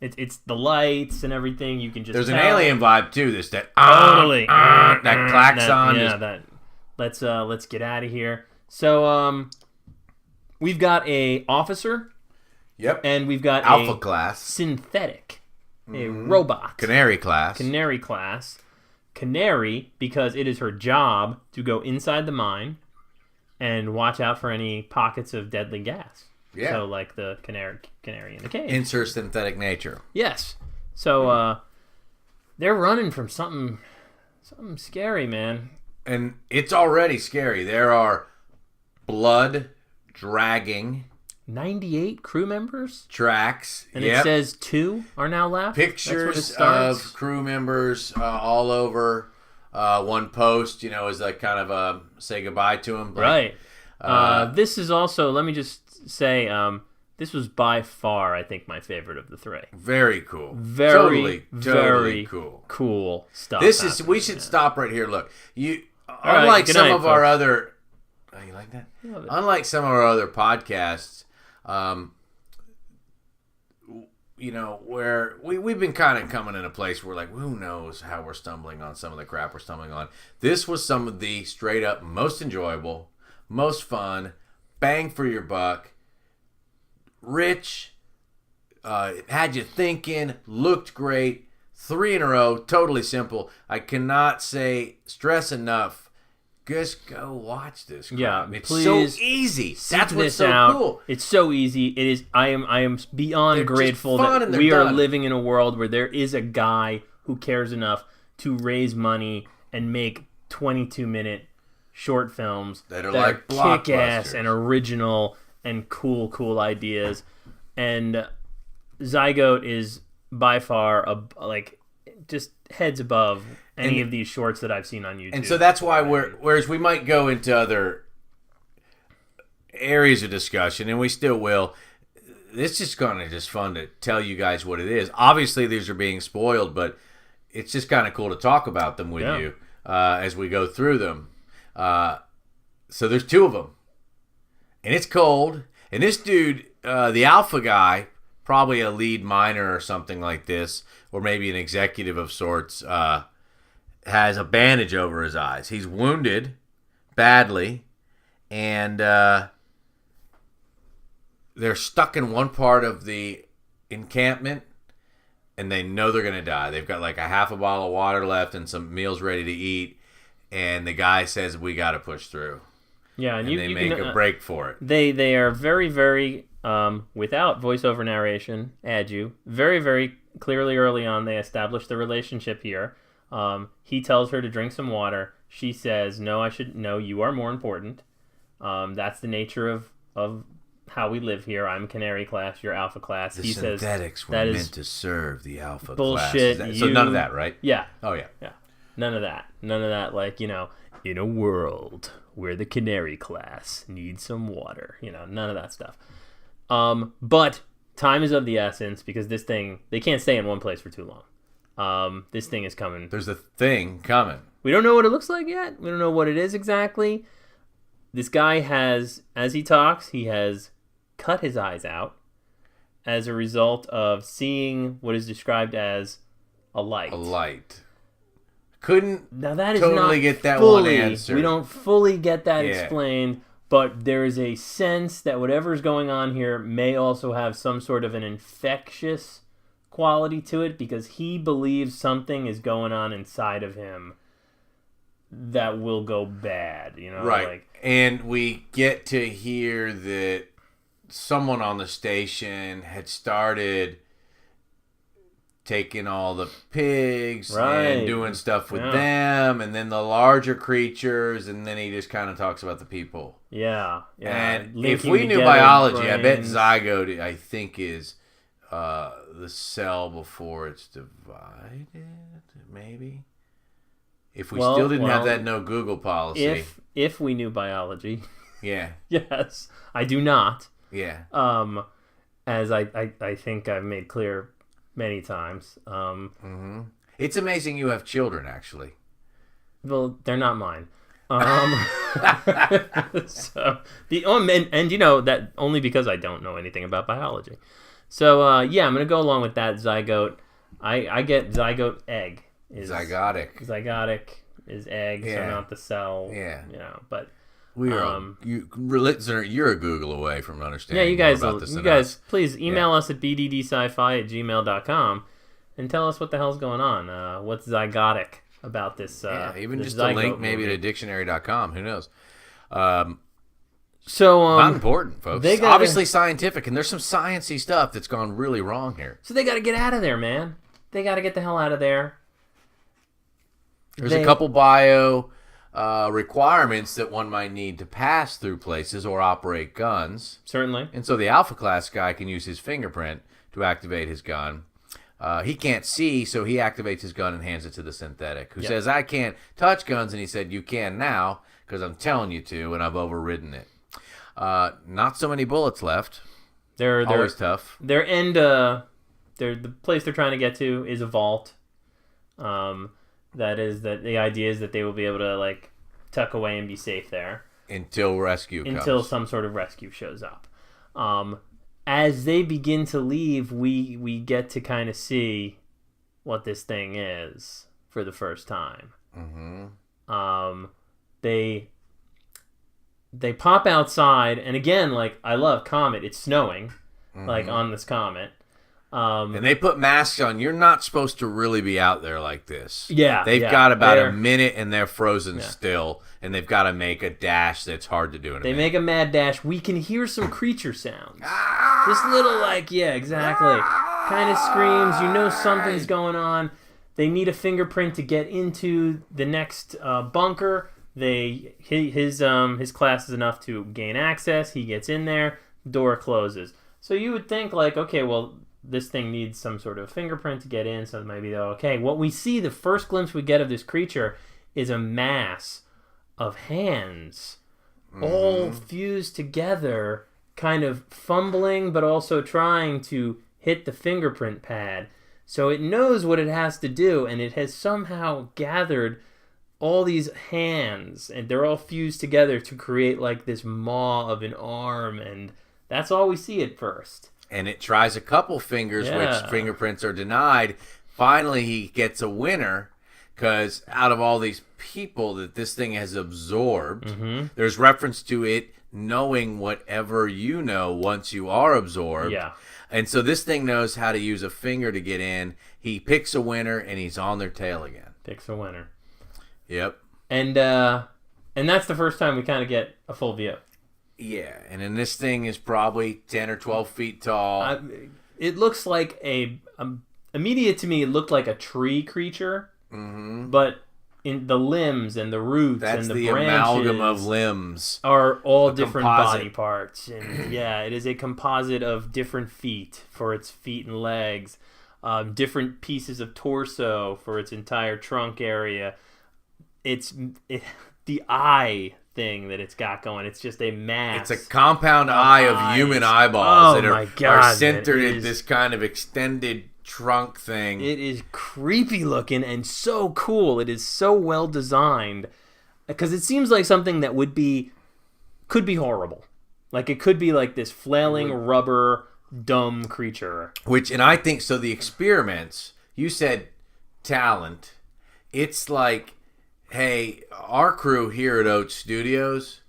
it's the lights and everything. You can just There's tell. an alien vibe too. That Totally that klaxon. Let's get out of here. So we've got a officer. Yep. And we've got Alpha a class. synthetic, a robot. Canary class. Canary class. Canary, because it is her job to go inside the mine and watch out for any pockets of deadly gas. Yeah. So, like the canary in the cage. Hence her synthetic nature. Yes. So, they're running from something scary, man. And it's already scary. There are blood dragging 98 crew members? tracks. And it says 2 are now left? Pictures of crew members all over. One post, is like kind of say goodbye to them. Right. This is also, let me just say, this was by far, I think, my favorite of the 3. Very cool. Very Totally cool. Cool stuff. We should stop right here. Look, right, unlike good some night, of our folks. other, you like that? Love it. Unlike some of our other podcasts, where we've been kind of coming in a place where like, who knows how we're stumbling on some of the crap we're stumbling on. This was some of the straight up most enjoyable, most fun, bang for your buck, rich, had you thinking, looked great, 3 in a row, totally simple. I cannot stress enough. Just go watch this crap. Yeah, it's please so easy. seek That's what's this so out. cool. It's so easy. It is. I am beyond They're just grateful fun that and they're we are done. living in a world where there is a guy who cares enough to raise money and make 22-minute short films That are like kick-ass blockbusters. and original and cool ideas. And Zygote is by far just heads above any of these shorts that I've seen on YouTube. And so that's why whereas we might go into other areas of discussion, and we still will, it's just kind of just fun to tell you guys what it is. Obviously, these are being spoiled, but it's just kind of cool to talk about them with you as we go through them. So there's 2 of them. And it's cold. And this dude, the alpha guy, probably a lead miner or something like this, or maybe an executive of sorts, has a bandage over his eyes. He's wounded badly, and they're stuck in one part of the encampment, and they know they're going to die. They've got like a half a bottle of water left and some meals ready to eat, and the guy says, we got to push through. Yeah, and they make a break for it. They are very, very, without voiceover narration, very, very clearly early on, they establish the relationship here. He tells her to drink some water. She says, no, you are more important. That's the nature of how we live here. I'm Canary class, you're Alpha class. The he synthetics says, were that meant is to serve the Alpha bullshit. class. So none of that, right? Yeah. Oh, yeah. Yeah. None of that, like, in a world where the Canary class needs some water. None of that stuff. But time is of the essence because this thing, they can't stay in one place for too long. This thing is coming. There's a thing coming. We don't know what it looks like yet. We don't know what it is exactly. This guy has, as he talks, he has cut his eyes out as a result of seeing what is described as a light. A light. Couldn't now that is totally not get that fully, one answer. We don't fully get that explained, but there is a sense that whatever's going on here may also have some sort of an infectious quality to it because he believes something is going on inside of him that will go bad, Right. Like, and we get to hear that someone on the station had started taking all the pigs and doing stuff with them, and then the larger creatures, and then he just kind of talks about the people. Yeah. And Linking if we knew together biology, brains. I bet zygote, I think, is the cell before it's divided, maybe. If we still didn't have that no Google policy. If we knew biology. Yeah. Yes. I do not. Yeah. As I think I've made clear many times. It's amazing you have children, actually. Well, they're not mine. So and that only because I don't know anything about biology. So I'm gonna go along with that zygote. I get zygote egg. Zygotic is egg, so not the cell. Yeah. But you're a Google away from understanding. Yeah, you guys, more about this please email us at bddsci-fi@gmail.com and tell us what the hell's going on. What's zygotic about this? Even this just a link, movie. maybe to dictionary.com. Who knows? So not important, folks. Obviously scientific, and there's some sciencey stuff that's gone really wrong here. So they got to get out of there, man. They got to get the hell out of there. There's a couple bio requirements that one might need to pass through places or operate guns. Certainly. And so the Alpha class guy can use his fingerprint to activate his gun. He can't see, so he activates his gun and hands it to the synthetic, who says, I can't touch guns. And he said, you can now, because I'm telling you to, and I've overridden it. Not so many bullets left. They're always tough. The place they're trying to get to is a vault. The idea is that they will be able to like tuck away and be safe there until rescue comes. Until some sort of rescue shows up. As they begin to leave, we get to kind of see what this thing is for the first time. Mm-hmm. They pop outside, and again, like, I love Comet. It's snowing, like, on this Comet. And they put masks on. You're not supposed to really be out there like this. Yeah. They've got about a minute, and they're frozen still, and they've got to make a dash that's hard to do in a minute. They make a mad dash. We can hear some creature sounds. This little, like, exactly. Kind of screams. You know something's going on. They need a fingerprint to get into the next bunker. His class is enough to gain access. He gets in there. Door closes. So you would think, like, okay, well, this thing needs some sort of fingerprint to get in, so maybe they're okay. What we see, the first glimpse we get of this creature, is a mass of hands all fused together kind of fumbling, but also trying to hit the fingerprint pad. So it knows what it has to do, and it has somehow gathered all these hands, and they're all fused together to create like this maw of an arm, and that's all we see at first. And it tries a couple fingers, which fingerprints are denied. Finally, he gets a winner, because out of all these people that this thing has absorbed, there's reference to it knowing whatever you know once you are absorbed. Yeah. And so this thing knows how to use a finger to get in. He picks a winner, and he's on their tail again. Picks a winner. Yep. And that's the first time we kind of get a full view. Yeah, and then this thing is probably 10 or 12 feet tall. It looks like immediate to me, it looked like a tree creature, but in the limbs and the roots and the branches, amalgam of limbs are all different body parts. And yeah, it is a composite of different feet for its feet and legs, different pieces of torso for its entire trunk area. The eye thing that it's got going, it's just a mass. It's a compound eye of human eyeballs that are centered in this kind of extended trunk thing. It is creepy looking and so cool. It is so well designed, because it seems like something that could be horrible. Like it could be like this flailing rubber dumb creature. And I think so. The experiments, you said talent. It's like, hey, our crew here at OATS Studios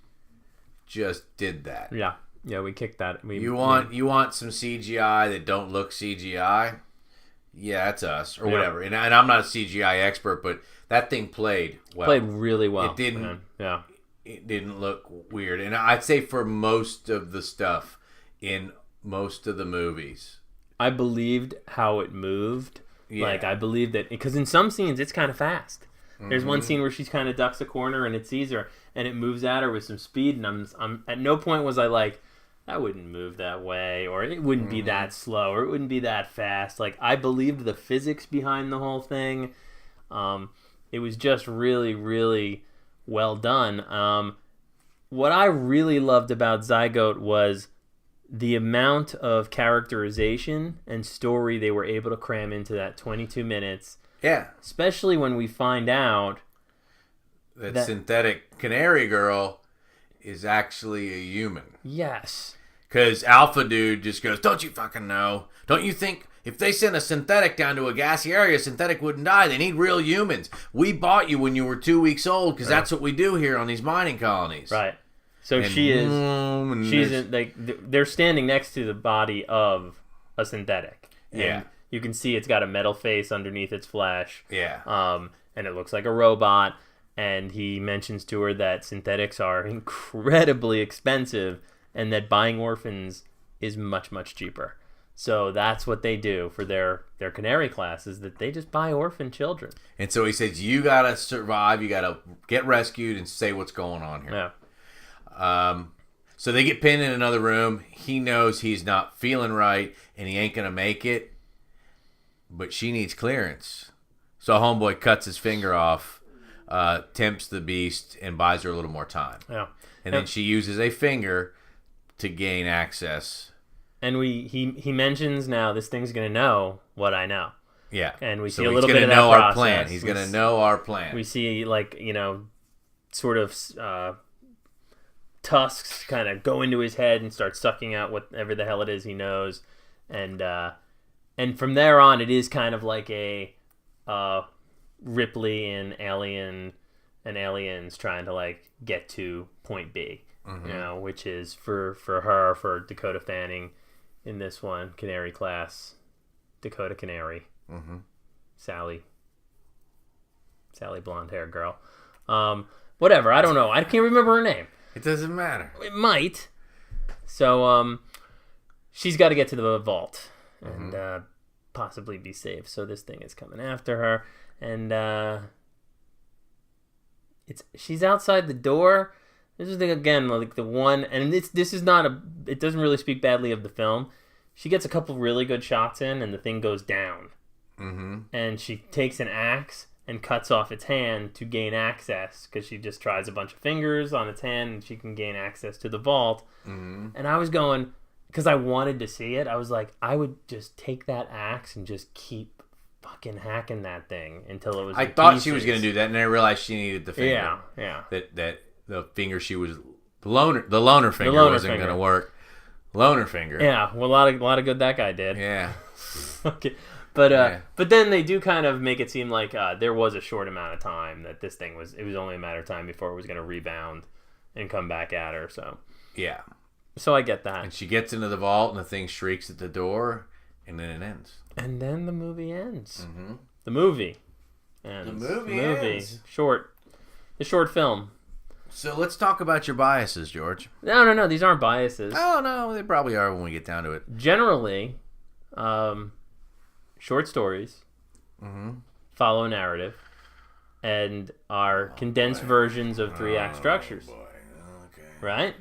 just did that. Yeah, we kicked that. You want some CGI that don't look CGI? Yeah, that's us or whatever. And I'm not a CGI expert, but that thing played well. Played really well. It didn't. Yeah. It didn't look weird, and I'd say for most of the stuff in most of the movies, I believed how it moved. Yeah. Like I believed that, because in some scenes it's kind of fast. There's one scene where she's kind of ducks a corner and it sees her and it moves at her with some speed, and I'm at no point was I like, that wouldn't move that way, or it wouldn't be that slow, or it wouldn't be that fast. Like I believed the physics behind the whole thing. It was just really, really well done. What I really loved about Zygote was the amount of characterization and story they were able to cram into that 22 minutes. Yeah. Especially when we find out that synthetic canary girl is actually a human. Yes. Because Alpha Dude just goes, don't you fucking know? Don't you think if they sent a synthetic down to a gassy area, synthetic wouldn't die? They need real humans. We bought you when you were 2 weeks old, because that's what we do here on these mining colonies. Right. So they're standing next to the body of a synthetic. Yeah. You can see it's got a metal face underneath its flesh. Yeah. And it looks like a robot. And he mentions to her that synthetics are incredibly expensive and that buying orphans is much, much cheaper. So that's what they do for their canary class, is that they just buy orphan children. And so he says, you got to survive, you got to get rescued and say what's going on here. Yeah. So they get pinned in another room. He knows he's not feeling right and he ain't going to make it. But she needs clearance. So homeboy cuts his finger off, tempts the beast, and buys her a little more time. Yeah. And then she uses a finger to gain access. And he mentions now this thing's going to know what I know. Yeah. And we see a little bit of that process. Our plan. He's going to know our plan. We see, like, sort of tusks kind of go into his head and start sucking out whatever the hell it is he knows. And from there on, it is kind of like a Ripley and Aliens trying to like get to point B, which is for Dakota Fanning in this one, Canary class, Dakota Canary, Sally blonde hair girl, whatever. I don't know. I can't remember her name. It doesn't matter. It might. So she's got to get to the vault and possibly be saved. So this thing is coming after her, and she's outside the door. This is again like the one, and this is not it doesn't really speak badly of the film. She gets a couple really good shots in, and the thing goes down. And she takes an axe and cuts off its hand to gain access, because she just tries a bunch of fingers on its hand and she can gain access to the vault. Mm-hmm. And I was going, because I wanted to see it, I was like, I would just take that axe and just keep fucking hacking that thing until it was I thought she was going to do that, and I realized she needed the finger. Yeah. That the finger she was... The loner finger wasn't going to work. Loner finger. Yeah, well, a lot of good that guy did. Yeah. Okay. But then they do kind of make it seem like there was a short amount of time that this thing was... It was only a matter of time before it was going to rebound and come back at her, so... Yeah. So I get that. And she gets into the vault, and the thing shrieks at the door, and then it ends. And then the movie ends. Mm-hmm. The movie ends. The movie ends. The short film. So let's talk about your biases, George. No. These aren't biases. Oh, no, they probably are when we get down to it. Generally... short stories follow a narrative and are condensed versions of 3-act structures. Okay. Right?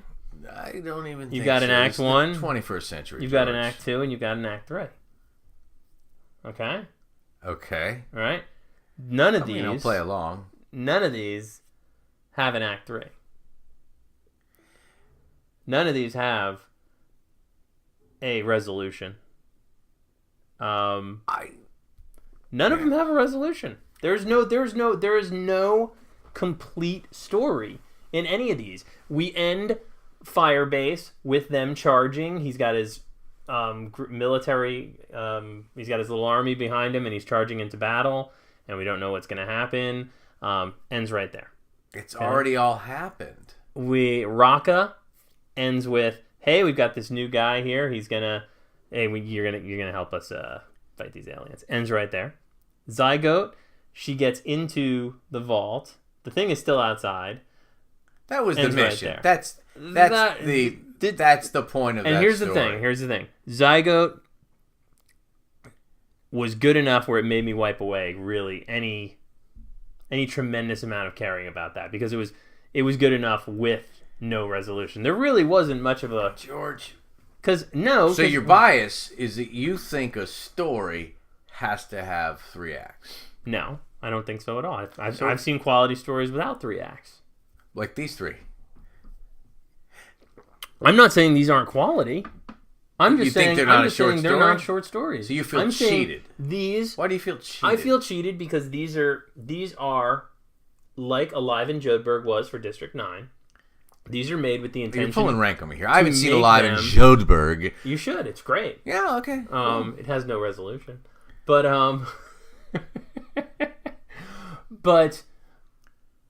I don't even think You've got an so. Act It's the 1. 21st century, You've George. got an Act 2 and you've got an Act 3. Okay? Okay. All right? None of I these... mean, I'll play along. None of these have an Act 3. None of these have a resolution. None of them have a resolution. There is no complete story in any of these. We end Firebase with them charging. He's got his military. He's got his little army behind him, and he's charging into battle. And we don't know what's going to happen. Ends right there. It's already all happened. Rakka ends with, "Hey, we've got this new guy here. He's gonna." Hey, you're gonna help us fight these aliens. Ends right there. Zygote, she gets into the vault. The thing is still outside. That was the mission. Right That's the point of that. And here's story. the thing. Zygote was good enough where it made me wipe away really any tremendous amount of caring about that, because it was good enough with no resolution. There really wasn't much of a George. So your bias is that you think a story has to have 3 acts. No, I don't think so at all. I've seen quality stories without 3 acts. Like these 3. I'm not saying these aren't quality. I'm just saying they're not short stories. So you feel cheated. Why do you feel cheated? I feel cheated because these are like Alive in Jodhburg was for District 9. These are made with the intention... You're pulling rank on me here. I haven't seen Alive in Jodhburg. You should. It's great. Yeah, okay. It has no resolution. But, but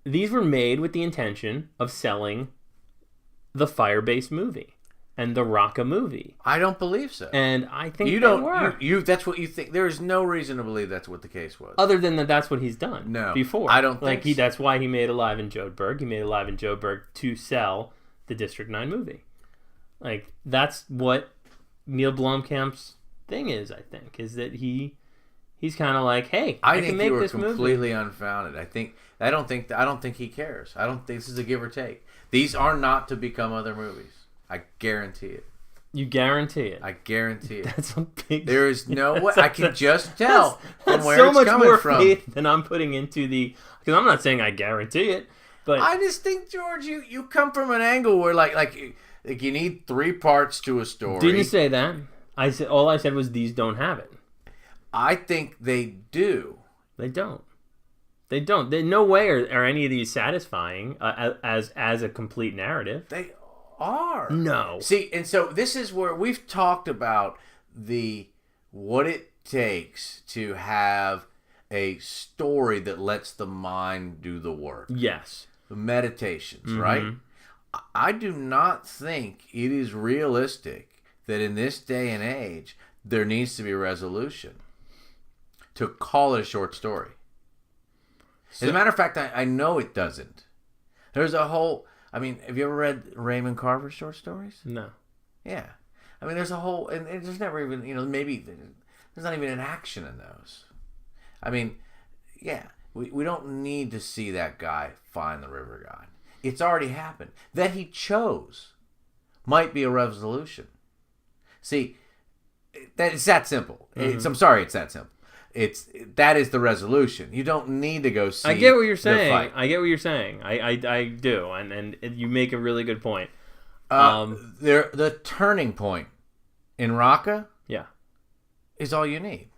these were made with the intention of selling the Firebase movie and the Rakka movie. I don't believe so. And I think you they don't. were. That's what you think. There is no reason to believe that's what the case was. Other than that's what he's done. No, before. I don't think so. That's why he made Alive in Jodhburg. He made Alive in Jodhburg to sell the District 9 movie. Like, that's what Neill Blomkamp's thing is, I think, is that he's kind of like, hey, I can make this movie. I think you were completely unfounded. I don't think he cares. I don't think this is a give or take. These are not to become other movies. I guarantee it. You guarantee it? I guarantee it. That's a big... There is no way. I can just tell from where so it's much coming more from. faith than I'm putting into the... Because I'm not saying I guarantee it, but... I just think, George, you come from an angle where, like you need 3 parts to a story. Didn't say that. All I said was these don't have it. I think they do. They don't. They don't. No way are any of these satisfying as a complete narrative. They are. No. See, and so this is where we've talked about what it takes to have a story that lets the mind do the work. Yes. The meditations, right? I do not think it is realistic that in this day and age there needs to be a resolution to call it a short story. As a matter of fact, I know it doesn't. There's a whole... I mean, have you ever read Raymond Carver's short stories? No. Yeah. I mean, there's a whole... And there's never even... maybe... There's not even an action in those. I mean, yeah. We don't need to see that guy find the river god. It's already happened. That he chose might be a resolution. See, it's that simple. I'm sorry it's that simple. that is the resolution. You don't need to go see. I get what you're saying. The fight. I get what you're saying. I do, and you make a really good point. The turning point in Rakka, is all you need.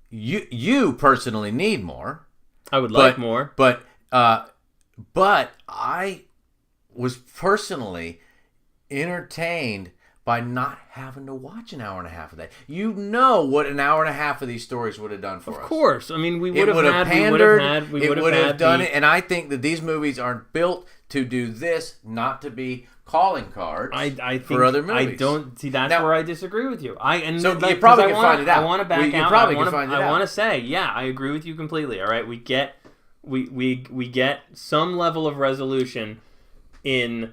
You personally need more. I would like more, but I was personally entertained by not having to watch an hour and a half of that. You know what an hour and a half of these stories would have done for us. Of course. I mean, we would have done it, and I think that these movies aren't built to do this, not to be calling cards for other movies. I don't see that's where I disagree with you. You probably can find it out. I want to back out. Probably can find it out. I want to say, I agree with you completely. All right, we get some level of resolution in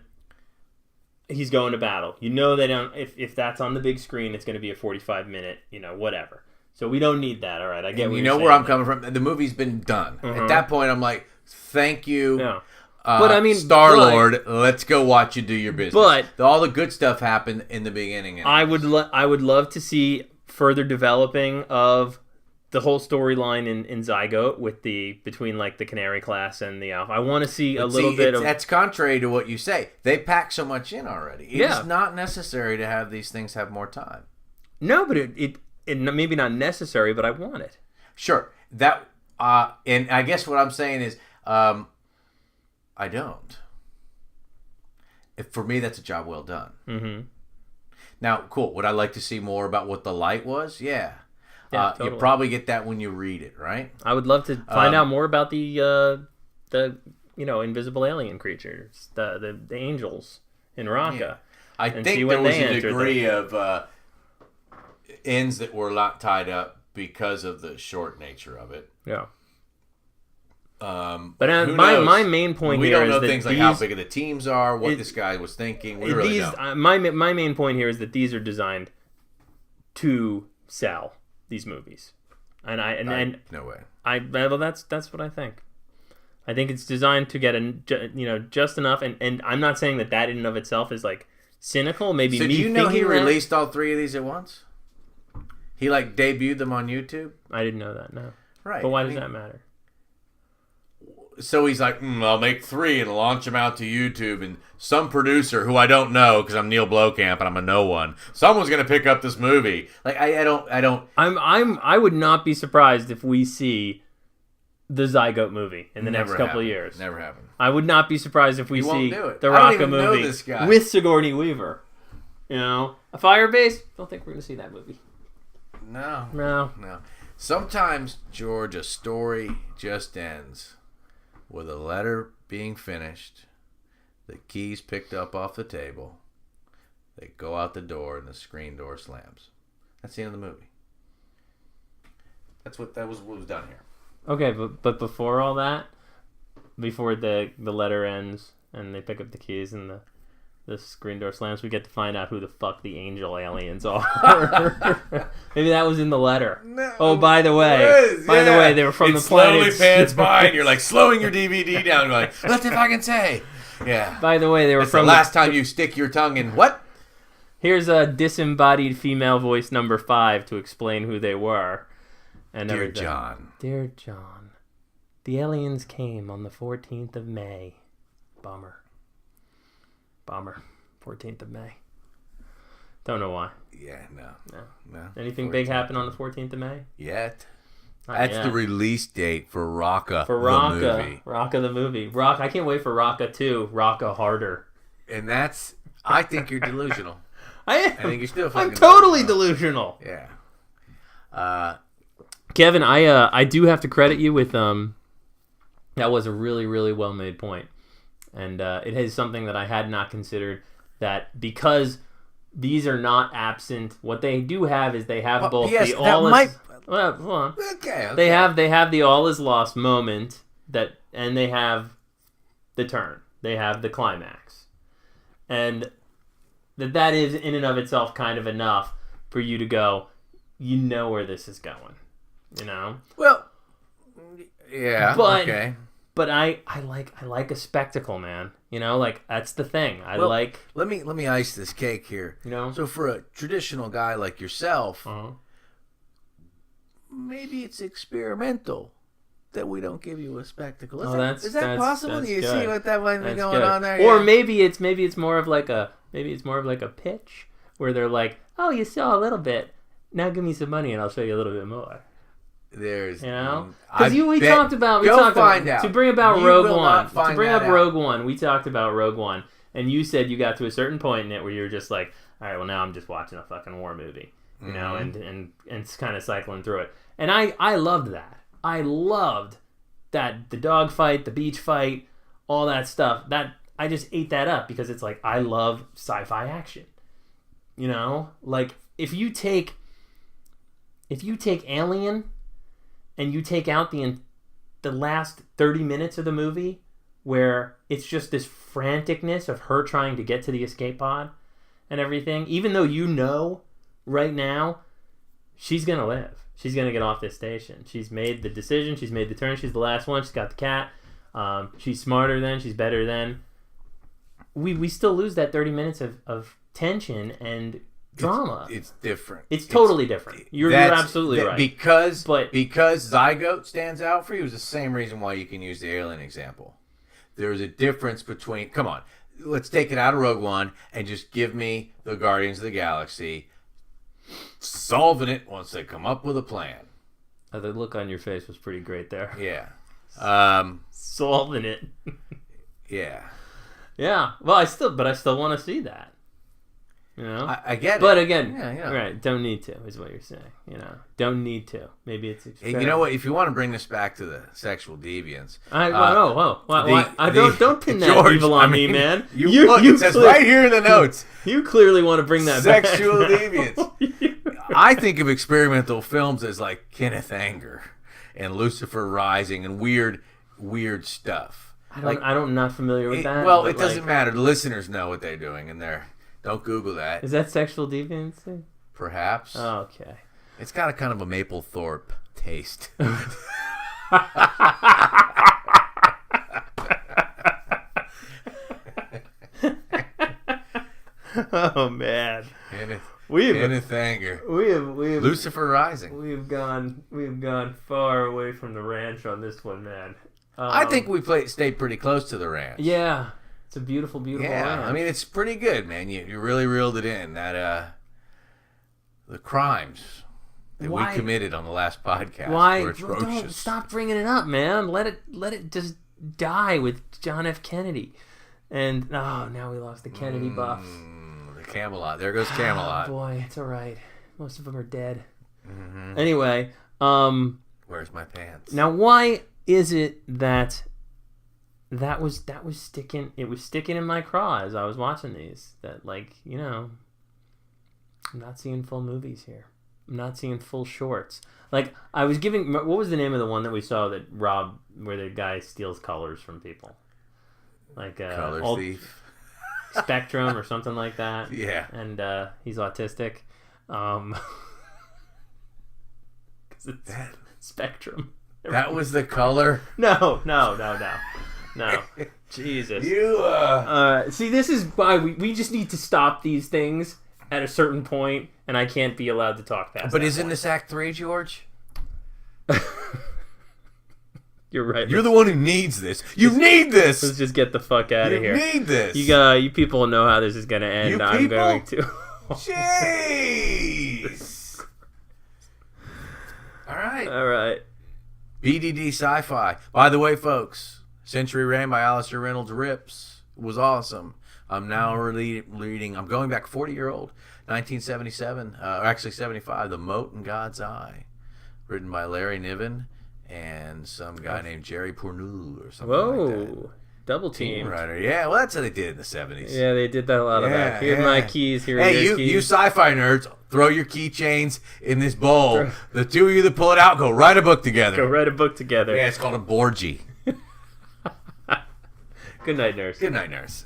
he's going to battle. You know they don't. If that's on the big screen, it's going to be a 45-minute, whatever. So we don't need that. All right, I get. And what you you're know saying. where I'm coming from. The movie's been done. At that point, I'm like, thank you. Yeah. But I mean, Star-Lord, let's go watch you do your business. But all the good stuff happened in the beginning. I would love to see further developing of the whole storyline in Zygote with between like the Canary class and the Alpha. I want to see a little bit of. That's contrary to what you say. They pack so much in already. It's not necessary to have these things have more time. No, but it maybe not necessary, but I want it. Sure. And I guess what I'm saying is. I don't. For me, that's a job well done. Mm-hmm. Now, cool. Would I like to see more about what the light was? Yeah. Totally. You probably get that when you read it, right? I would love to find out more about the invisible alien creatures, the angels in Rakka. Yeah. I think there was a degree of ends that were not tied up because of the short nature of it. Yeah. But my main point we here don't know is that things like how big of the teams are, what this guy was thinking. We really don't. My main point here is that these are designed to sell these movies, and no way. Well, that's what I think. I think it's designed to get just enough, and I'm not saying that in and of itself is like cynical. Maybe so me do you know he thinking released all three of these at once? He debuted them on YouTube. I didn't know that. No, right? But why does that matter? So he's like, I'll make 3 and launch them out to YouTube, and some producer who I don't know because I'm Neill Blomkamp and I'm a no one. Someone's gonna pick up this movie. Like I don't. I would not be surprised if we see the Zygote movie in the next couple of years. Never happen. I would not be surprised if we see the Rakka movie with Sigourney Weaver. A Firebase. Don't think we're gonna see that movie. No. Sometimes, George, a story just ends with a letter being finished, the keys picked up off the table, they go out the door, and the screen door slams. That's the end of the movie. That was what was done here. Okay, but before all that, before the letter ends and they pick up the keys and the screen door slams, we get to find out who the fuck the angel aliens are. Maybe that was in the letter. No, oh, by the way, they were from the planet. Slowly pans by, and you're like slowing your DVD down. You're like, let's see if I can say. Yeah. By the way, they were from the last time you stick your tongue in what? Here's a disembodied female voice number 5 to explain who they were. And Dear John. Dear John, the aliens came on the 14th of May. Bummer. 14th of May. Don't know why. Yeah, no. Anything big happen on the 14th of May? That's the release date for Rakka. The movie. Rakka the movie. I can't wait for Rakka 2. Rakka harder. And that's. I think you're delusional. I am. I think you're still fucking. I'm totally delusional. Yeah. Kevin, I do have to credit you with that was a really, really well made point. And it is something that I had not considered, that because these are not absent, what they do have is they have both the all is... Well, hold on. Okay. They have the all is lost moment, and they have the turn. They have the climax. And that is in and of itself kind of enough for you to go, you know where this is going. Well, yeah, okay. But I like a spectacle, man. That's the thing. Let me ice this cake here. So for a traditional guy like yourself, maybe it's experimental that we don't give you a spectacle. Is that that's possible? Do you good. see what that might be going good. on there? Or Yeah. maybe it's more of like a pitch where they're like, oh, you saw a little bit. Now give me some money and I'll show you a little bit more. There's, because we talked about to bring about Rogue One. To bring up Rogue One, we talked about Rogue One, and you said you got to a certain point in it where you were just like, all right, well now I'm just watching a fucking war movie, you know, and it's kind of cycling through it. And I loved that. I loved that the dog fight, the beach fight, all that stuff. That I just ate that up because it's like I love sci-fi action. You know, like if you take Alien and you take out the last 30 minutes of the movie where it's just this franticness of her trying to get to the escape pod and everything, even though you know right now she's going to live. She's going to get off this station. She's made the decision. She's made the turn. She's the last one. She's got the cat. She's smarter than. She's better than. We still lose that 30 minutes of tension and drama. It's different. It's totally different. You're absolutely right. Because Zygote stands out for you is the same reason why you can use the Alien example. There's a difference between... Come on. Let's take it out of Rogue One and just give me the Guardians of the Galaxy solving it once they come up with a plan. The look on your face was pretty great there. Yeah. Solving it. Yeah. Yeah. Well, I still want to see that. You know? I get it. But again, yeah. Right, don't need to, is what you're saying. You know, don't need to. Maybe it's You know what? If you want to bring this back to the sexual deviance... Don't pin that evil on me, man. It says right here in the notes. You clearly want to bring that sexual back. deviance. I think of experimental films as like Kenneth Anger and Lucifer Rising and weird stuff. I'm not familiar with that. Well, it doesn't matter. The listeners know what they're doing, and don't Google that. Is that sexual deviancy? Perhaps. Oh, okay. It's got a kind of a Mapplethorpe taste. Oh man. Kenneth Anger. We have Lucifer Rising. We've gone far away from the ranch on this one, man. I think we stayed pretty close to the ranch. Yeah. It's a beautiful, beautiful ranch. I mean, it's pretty good, man. You really reeled it in. That the crimes that we committed on the last podcast were atrocious. Don't stop bringing it up, man. Let it just die with John F. Kennedy. And now we lost the Kennedy buffs. The Camelot. There goes Camelot. Oh, boy, it's all right. Most of them are dead. Mm-hmm. Anyway, where's my pants? Now, why is it that was sticking? It was sticking in my craw as I was watching these. That, like, you know, I'm not seeing full movies here. I'm not seeing full shorts. Like, I was giving... What was the name of the one that we saw where the guy steals colors from people? Like, Color Thief. Spectrum or something like that. Yeah. And he's autistic. Because it's Spectrum. That was the color? No. Jesus. See, this is why we just need to stop these things at a certain point, and I can't be allowed to talk past. But isn't this Act 3, George? You're right. You're the one who needs this. You need this. Let's just get the fuck out of here. You need this. You people know how this is going to end. I'm going to. Jeez. All right. BDD Sci-Fi. By the way, folks, Century Reign by Allaistair Reynolds rips. It was awesome. I'm now reading. I'm going back 40-year-old, 1977, or actually 75. The Mote in God's Eye, written by Larry Niven and some guy named Jerry Pournelle or something like that. Double team writer. Yeah, well, that's what they did in the 70s. Yeah, they did that a lot of that. Here's my keys. Here are your keys. You sci-fi nerds, throw your keychains in this bowl. The two of you that pull it out, go write a book together. Yeah, it's called a Borgie. Good night, nurse. Good night, nurse.